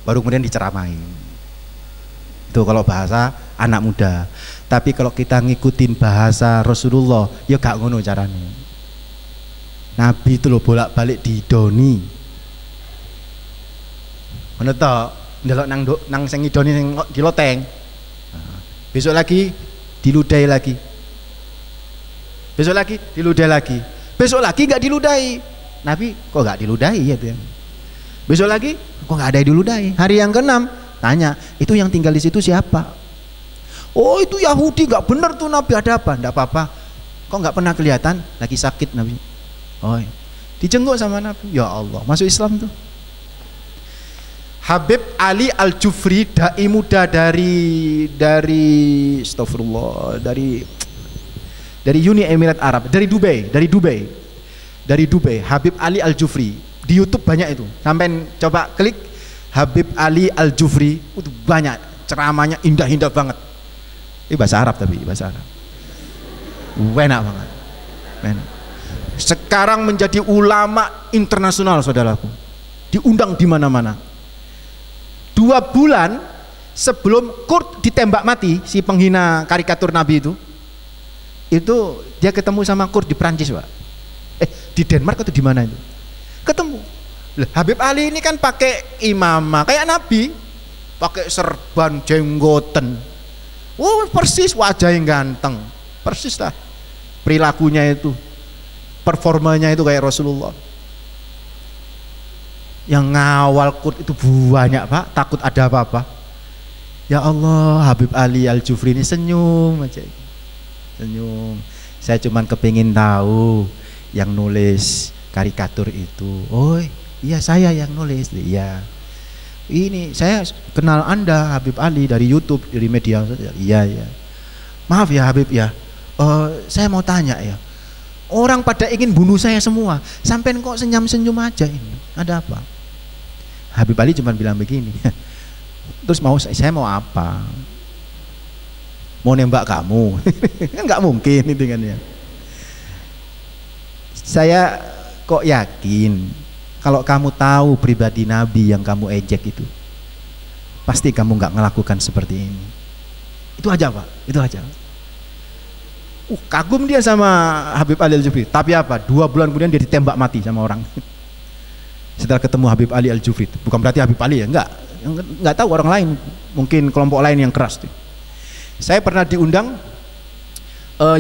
baru kemudian diceramain. Itu kalau bahasa anak muda. Tapi kalau kita ngikutin bahasa Rasulullah, ya gak ngono caranya. Nabi itu loh bolak-balik didoni. Ngono to, ndelok nang sing ngidoni sing diloteng. Besok lagi diludahi lagi, besok lagi diludahi lagi, besok lagi nggak diludahi. Nabi kok nggak diludahi ya tuh? Besok lagi kok nggak ada yang diludahi. Hari yang ke-6 tanya, itu yang tinggal di situ siapa? Oh itu Yahudi, nggak bener tuh Nabi, ada apa? Nggak apa-apa. Kok nggak pernah kelihatan? Lagi sakit Nabi. Oh dijenguk sama Nabi. Ya Allah, masuk Islam tuh. Habib Ali Al-Jufri, dai muda dari astagfirullah, dari Uni Emirat Arab, dari Dubai, Habib Ali Al-Jufri. Di YouTube banyak itu. Sampai coba klik Habib Ali Al-Jufri, itu banyak ceramahnya, indah-indah banget. Ini bahasa Arab tapi bahasa Arab. Enak banget. Enak. Sekarang menjadi ulama internasional saudaraku. Diundang di mana-mana. 2 bulan sebelum Kurt ditembak mati, si penghina karikatur Nabi itu dia ketemu sama Kurt di Prancis Pak. Di Denmark atau di mana itu? Ketemu. Lah, Habib Ali ini kan pakai imamah kayak Nabi, pakai serban, jenggoten. Oh persis wajah yang ganteng, persis lah perilakunya itu, performanya itu kayak Rasulullah. Yang ngawal Kurt itu banyak Pak, takut ada apa-apa. Ya Allah, Habib Ali Al-Jufri ini senyum aja, senyum. Saya cuman kepingin tahu yang nulis karikatur itu. Oh iya saya yang nulis. Iya, ini saya kenal Anda Habib Ali dari YouTube, dari media. Iya ya. Maaf ya Habib ya, saya mau tanya ya, orang pada ingin bunuh saya semua, sampai kok senyum-senyum aja ini, ada apa? Habib Ali cuma bilang begini, terus saya mau apa? mau nembak kamu. Kan nggak mungkin itu kan ya. Saya kok yakin kalau kamu tahu pribadi Nabi yang kamu ejek itu, pasti kamu nggak melakukan seperti ini. Itu aja Pak, itu aja. Kagum dia sama Habib Ali Al-Jufri. Tapi apa? 2 bulan kemudian dia ditembak mati sama orang. Setelah ketemu Habib Ali Al-Jufri. Bukan berarti Habib Ali ya, enggak tahu orang lain, mungkin kelompok lain yang keras tuh. Saya pernah diundang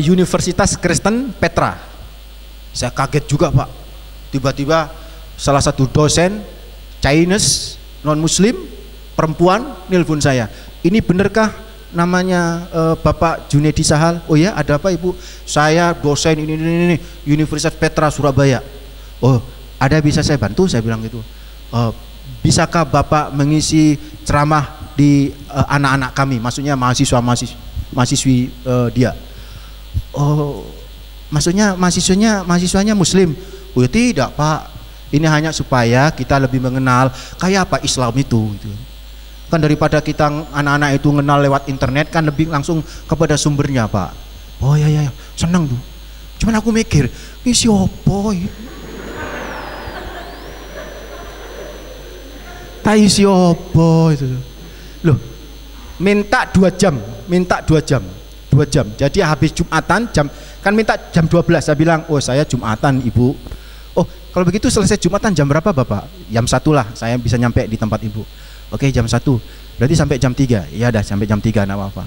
Universitas Kristen Petra. Saya kaget juga Pak. Tiba-tiba salah satu dosen Chinese non Muslim perempuan nelpon saya. Ini benarkah namanya Bapak Junaidi Sahal? Oh ya, ada apa Ibu? Saya dosen ini Universitas Petra Surabaya. Oh, ada bisa saya bantu? Saya bilang gitu. Bisakah Bapak mengisi ceramah di anak-anak kami? Maksudnya mahasiswi dia. Oh, maksudnya mahasiswanya Muslim? Oh ya tidak Pak. Ini hanya supaya kita lebih mengenal kayak apa Islam itu. Gitu. Kan daripada kita anak-anak itu kenal lewat internet kan lebih langsung kepada sumbernya Pak. Oh ya senang tuh. Cuman aku mikir ini siapa ya? Tai siapa itu loh, minta 2 jam. Jadi habis Jumatan kan minta jam 12. Saya bilang oh saya Jumatan Ibu. Oh kalau begitu selesai Jumatan jam berapa Bapak? Jam 1 lah saya bisa nyampe di tempat Ibu. Oke jam 1, berarti sampai jam 3. Iya dah sampai jam 3 enggak apa-apa.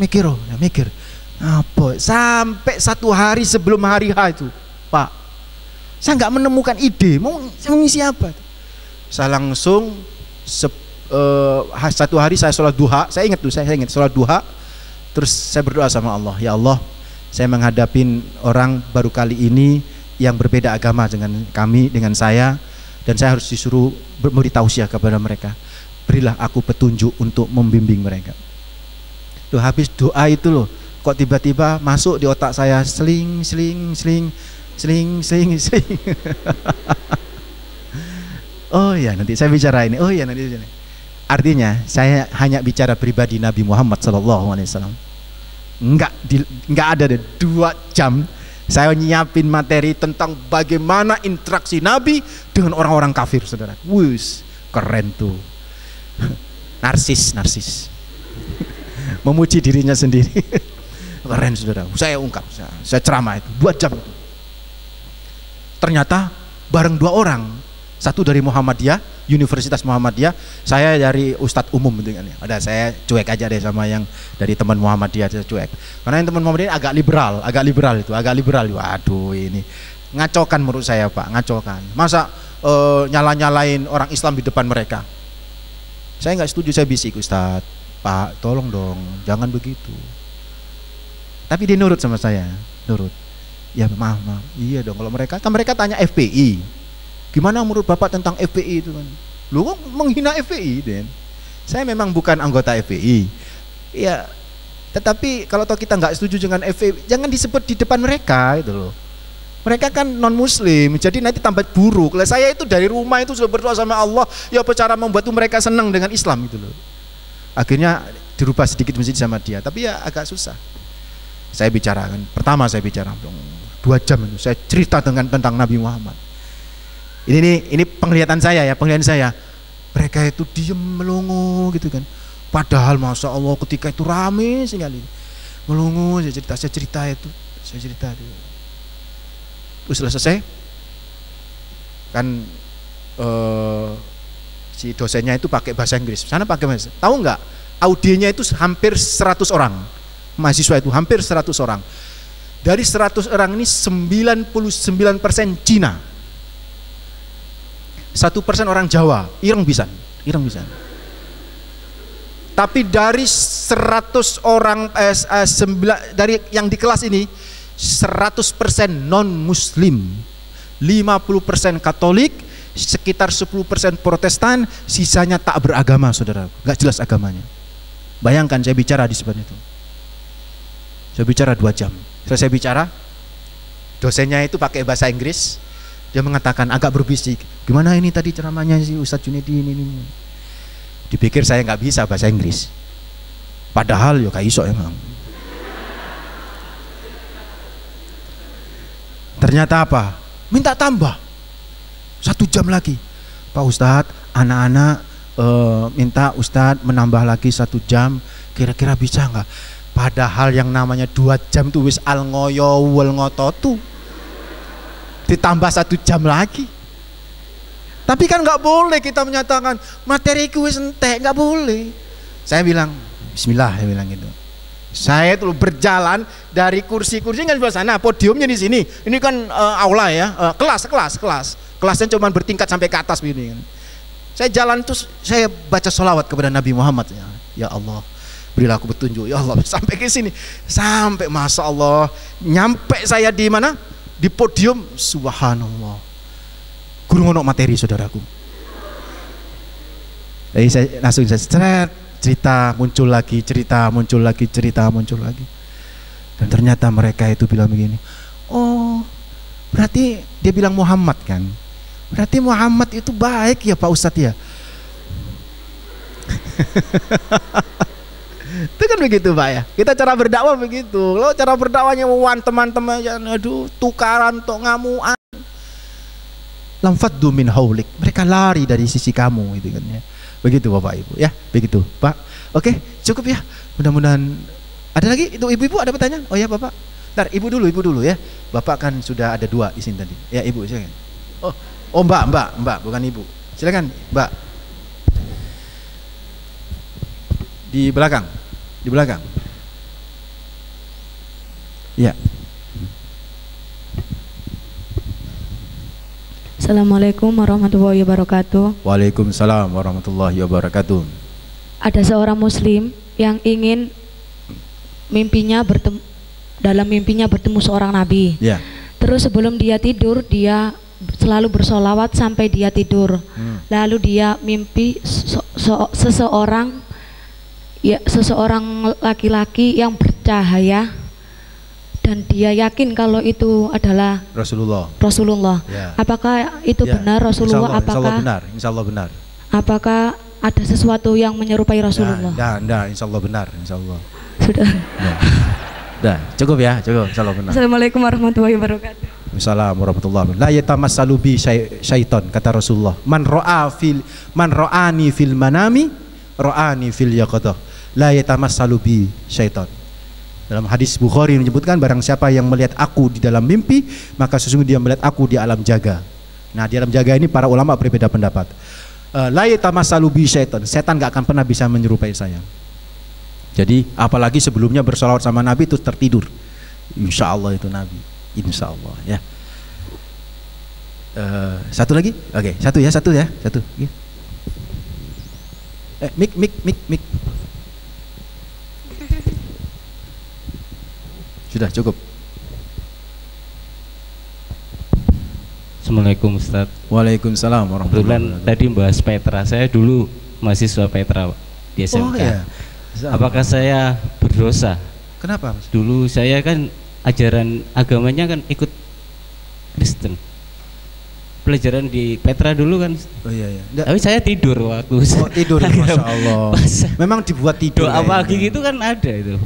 Mikir apa sampai 1 hari sebelum hari H itu Pak, saya nggak menemukan ide mau ngisi apa. Saya langsung 1 hari saya sholat duha. Saya ingat sholat duha. Terus saya berdoa sama Allah, ya Allah saya menghadapin orang baru kali ini yang berbeda agama dengan saya, dan saya harus disuruh memberi tausiah kepada mereka. Berilah aku petunjuk untuk membimbing mereka. Tuh habis doa itu loh, kok tiba-tiba masuk di otak saya seling. Oh ya nanti saya bicara ini. Oh ya nanti. Artinya saya hanya bicara pribadi Nabi Muhammad SAW. Enggak ada deh 2 jam saya nyiapin materi tentang bagaimana interaksi Nabi dengan orang-orang kafir, saudara. Wus, keren tuh. Narsis memuji dirinya sendiri. Keren saudara. Saya ungkap, saya ceramah itu 2 jam itu. Ternyata bareng 2 orang, satu dari Muhammadiyah, Universitas Muhammadiyah, saya dari Ustadz umum dengan ya. Ada saya cuek aja deh sama yang dari teman Muhammadiyah, saya cuek. Karena yang teman Muhammadiyah agak liberal itu. Waduh ini ngacokan menurut saya Pak, ngacokan. Masa nyala-nyalain orang Islam di depan mereka. Saya nggak setuju, saya bisik Ustadz, Pak tolong dong jangan begitu. Tapi dia nurut sama saya, nurut. Ya maaf. Iya dong, kalau mereka tanya FPI. Gimana menurut Bapak tentang FPI itu kan? Lu kok menghina FPI, Den? Saya memang bukan anggota FPI. Ya, tetapi kalau kita nggak setuju dengan FPI, jangan disebut di depan mereka gitu loh. Mereka kan non muslim, jadi nanti tambah buruk. Lah saya itu dari rumah itu sudah berdoa sama Allah, ya apa cara membuat mereka senang dengan Islam gitu loh. Akhirnya dirubah sedikit masjid sama dia, tapi ya agak susah. Saya bicarakan, pertama saya bicara 2 jam itu saya cerita tentang Nabi Muhammad. Ini penglihatan saya ya, mereka itu diem melongo gitu kan. Padahal masya Allah ketika itu rame sekali, melongo saya cerita itu. Terus selesai kan si dosennya itu pakai bahasa Inggris, sana pakai bahasa. Tahu nggak? Audiennya itu hampir 100 orang, mahasiswa itu hampir 100 orang. Dari 100 orang ini 99% Cina, 1% orang Jawa, ireng bisa. Tapi dari 100 orang dari yang di kelas ini 100% non muslim, 50% Katolik, sekitar 10% Protestan, sisanya tak beragama, saudara, nggak jelas agamanya. Bayangkan saya bicara di sebelah itu, saya bicara 2 jam. Selesai bicara, dosennya itu pakai bahasa Inggris, dia mengatakan agak berbisik, gimana ini tadi ceramahnya si Ustadz Junaidi ini. Dipikir saya nggak bisa bahasa Inggris, padahal ya kayak iso emang. Ternyata apa? Minta tambah 1 jam lagi. Pak Ustadz, anak-anak minta Ustadz menambah lagi 1 jam. Kira-kira bisa nggak? Padahal yang namanya 2 jam tuh wis al ngoyo wal ngototu, ditambah 1 jam lagi. Tapi kan nggak boleh kita menyatakan materi ku wis entek, nggak boleh. Saya bilang Bismillah, saya bilang gitu. Saya tuh berjalan dari kursi-kursi kan di sebelah sana, podiumnya di sini. Ini kan aula ya, kelasnya cuma bertingkat sampai ke atas begini. Saya jalan terus saya baca sholawat kepada Nabi Muhammad. Ya Allah, berilah aku petunjuk. Ya Allah, sampai ke sini, sampai masya Allah, nyampe saya di mana? Di podium. Subhanallah, guru ngono materi saudaraku. Jadi saya langsung cerita muncul lagi, cerita muncul lagi. Dan ternyata mereka itu bilang begini, oh berarti dia bilang Muhammad kan, berarti Muhammad itu baik ya Pak Ustadz ya. Itu kan begitu Pak ya, kita cara berdakwah begitu. Lo cara berdakwahnya teman-teman, aduh tukaran tok ngamuan, lamfaddu min haulik, mereka lari dari sisi kamu gitu kan ya. Begitu Bapak Ibu ya, begitu Pak. Oke, cukup ya. Mudah-mudahan ada lagi. Itu ibu-ibu ada pertanyaan? Oh ya Bapak. Ntar ibu dulu ya. Bapak kan sudah ada 2 di sini tadi. Ya Ibu silakan. Oh Mbak, bukan Ibu. Silakan Mbak. Di belakang. Ya.
Assalamualaikum warahmatullahi wabarakatuh.
Waalaikumsalam warahmatullahi wabarakatuh.
Ada seorang muslim yang ingin dalam mimpinya bertemu seorang nabi.
Ya.
Terus sebelum dia tidur, dia selalu bersolawat sampai dia tidur. Lalu dia mimpi seseorang laki-laki yang bercahaya, dan dia yakin kalau itu adalah Rasulullah. Ya. Apakah itu benar Rasulullah?
Insya Allah benar.
Apakah ada sesuatu yang menyerupai Rasulullah?
Nah, insya Allah benar, insya Allah.
Sudah.
Dah, cukup ya, insya Allah benar.
Assalamualaikum warahmatullahi wabarakatuh.
Assalamualaikum warahmatullahi wabarakatuh. La yatamassalu bi syaiton, kata Rasulullah. Man ra'ani fil manami ra'ani fil yaqadah. La yatamassalu bi syaiton. Dalam hadis Bukhari menyebutkan, barang siapa yang melihat aku di dalam mimpi, maka sesungguhnya dia melihat aku di alam jaga. Nah, di alam jaga ini para ulama berbeda pendapat. La yatamassalu bi syaiton, setan gak akan pernah bisa menyerupai saya. Jadi apalagi sebelumnya bersolawat sama Nabi terus tertidur, insya Allah itu Nabi, insya Allah ya. Satu lagi, oke, satu ya. Mik. Sudah cukup.
Assalamualaikum Ustaz.
Waalaikumsalam warahmatullahi wabarakatuh.
Tadi bahas Petra, saya dulu mahasiswa Petra di SMK.
Oh ya.
Apakah saya berdosa?
Kenapa Mas?
Dulu saya kan ajaran agamanya kan ikut Kristen. Pelajaran di Petra dulu kan.
Oh iya.
Tapi saya tidur waktu.
Oh, tidur Masya Allah. Memang dibuat tidur.
Doa pagi gitu kan ada itu.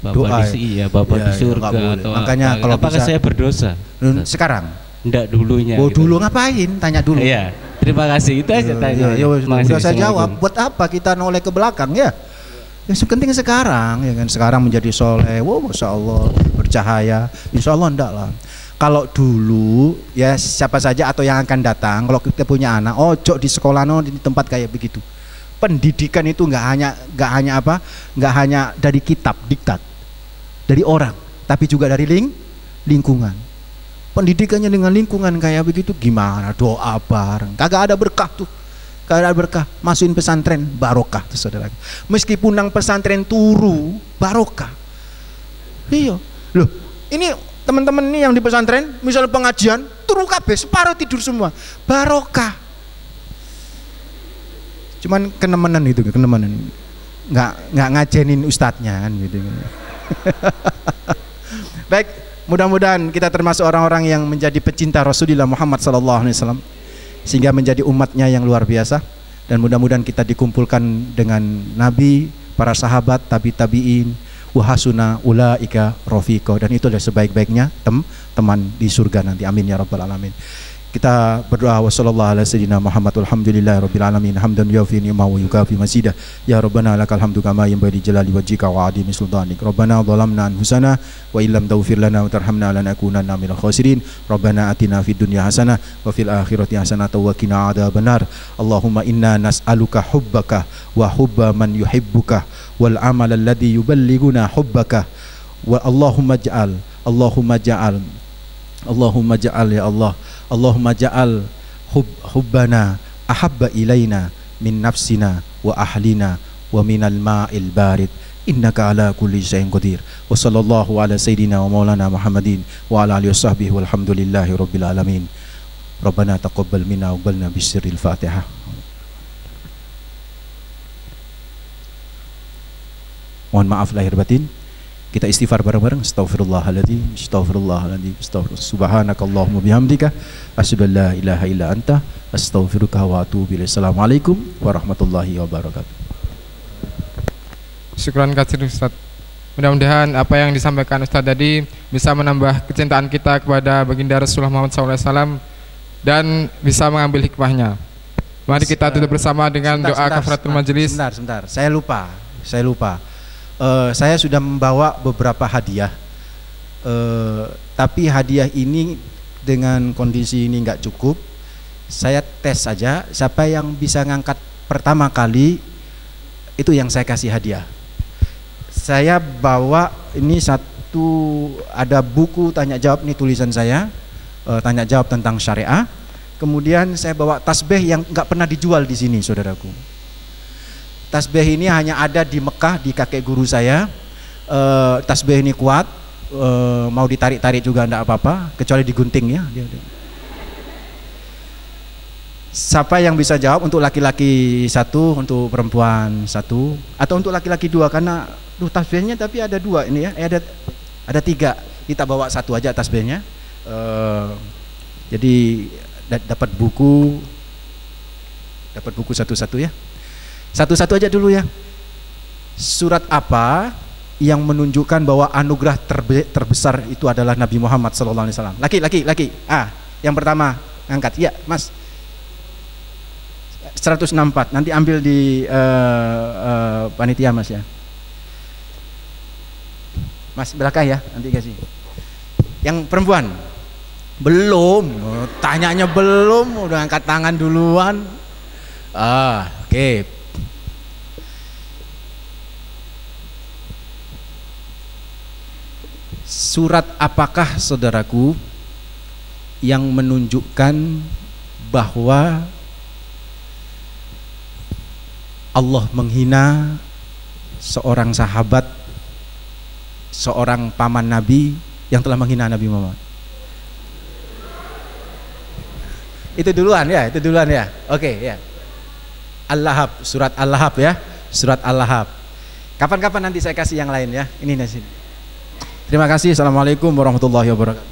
Bapak Bapak di surga atau
makanya kalau
apakah
bisa,
saya berdosa?
Sekarang?
Enggak, dulunya.
Oh gitu. Dulu ngapain? Tanya dulu.
Iya. Terima kasih, itu aja tanya.
Udah saya jawab. Buat apa kita noleh ke belakang ya? Yang penting sekarang, ya kan, sekarang menjadi soleh. Wow, Masya Allah, bercahaya. Insya Allah enggak lah. Kalau dulu ya siapa saja atau yang akan datang, kalau kita punya anak, ojo di sekolah di tempat kayak begitu. Pendidikan itu nggak hanya dari kitab diktat, dari orang, tapi juga dari lingkungan. Pendidikannya dengan lingkungan kayak begitu gimana? Doa bareng, kagak ada berkah tuh. Kagak ada berkah. Masukin pesantren barokah tuh saudara. Meskipun nang pesantren turu barokah. Iya. Loh, ini teman-teman ini yang di pesantren, misalnya pengajian, turu kabeh, separuh tidur semua. Barokah. Cuman kenemenan itu, nggak ngajenin ustadznya kan gitu. Baik, mudah-mudahan kita termasuk orang-orang yang menjadi pecinta Rasulullah Muhammad SAW, sehingga menjadi umatnya yang luar biasa. Dan mudah-mudahan kita dikumpulkan dengan Nabi, para sahabat, tabi'in, wa hasuna ulaika rafiqa, dan itu adalah sebaik-baiknya teman di surga nanti. Amin ya rabbal alamin. Kita berdoa wa sallallahu ala sayyidina Muhammad walhamdulillahi rabbil alamin hamdan yuafi ni'mahu wa yukafi mazidah. Ya rabbana lakal hamdu kama yanbaghi jalali wajhika wa adimi sultanik. Rabbana dhalamna anfusana wa illam taghfir lana wa tarhamna lanakunanna minal khasirin. Rabbana atina fid dunya hasanah wa fil akhirati hasanah wa qina adzabannar. Allahumma inna nas'aluka hubbaka wa hubba man yuhibbuka wal amal alladhi yuballighuna hubbaka wa Allahumma ja'al ya Allah, Allahumma ja'al hubbana ahabba ilaina min nafsina wa ahlina wa minal ma'il barid innaka ala kulli syai'in qadir. Wa sallallahu ala sayyidina wa maulana Muhammadin wa ala alihi washabbihi walhamdulillahi rabbil alamin. Rabbana taqabbal minna wa qbalna bisirril Fatihah. Mohon maaf lahir batin. Kita istighfar bareng-bareng. Astaghfirullahaladzim, astaghfirullahaladzim, astaghfirullah. Subhanakallahumma bihamdika asyhadu an la ilaha illa anta astaghfiruka wa atubu ilaik. Assalamualaikum warahmatullahi wabarakatuh.
Syukran katsir Ustaz. Mudah-mudahan apa yang disampaikan Ustaz tadi bisa menambah kecintaan kita kepada baginda Rasulullah Muhammad SAW dan bisa mengambil hikmahnya. Mari kita tutup bersama dengan doa kafaratul majelis.
Sebentar. Saya lupa. Saya sudah membawa beberapa hadiah, tapi hadiah ini dengan kondisi ini nggak cukup. Saya tes saja, siapa yang bisa ngangkat pertama kali itu yang saya kasih hadiah. Saya bawa ini ada buku tanya jawab, nih tulisan saya, tanya jawab tentang syariah. Kemudian saya bawa tasbih yang nggak pernah dijual di sini, saudaraku. Tasbih ini hanya ada di Mekah, di kakek guru saya. Tasbih ini kuat, mau ditarik-tarik juga enggak apa-apa, kecuali digunting ya. Siapa yang bisa jawab? Untuk laki-laki 1, untuk perempuan 1, atau untuk laki-laki 2, karena tasbihnya tapi ada 2 ini ya, ada 3. Kita bawa 1 aja tasbihnya. Jadi dapat buku satu-satu ya. Satu-satu aja dulu ya. Surat apa yang menunjukkan bahwa anugerah terbesar itu adalah Nabi Muhammad SAW? Laki. Yang pertama angkat. Ya, Mas. 164. Nanti ambil di panitia Mas ya. Mas belakang ya, nanti kasih. Yang perempuan belum. Tanyanya belum, udah angkat tangan duluan. Oke. Surat apakah saudaraku yang menunjukkan bahwa Allah menghina seorang sahabat, seorang paman Nabi yang telah menghina Nabi Muhammad? Itu duluan ya. Oke ya. Al-Lahab, surat Al-Lahab ya. Surat Al-Lahab. Kapan-kapan nanti saya kasih yang lain ya. Ini nasi. Terima kasih. Assalamualaikum warahmatullahi wabarakatuh.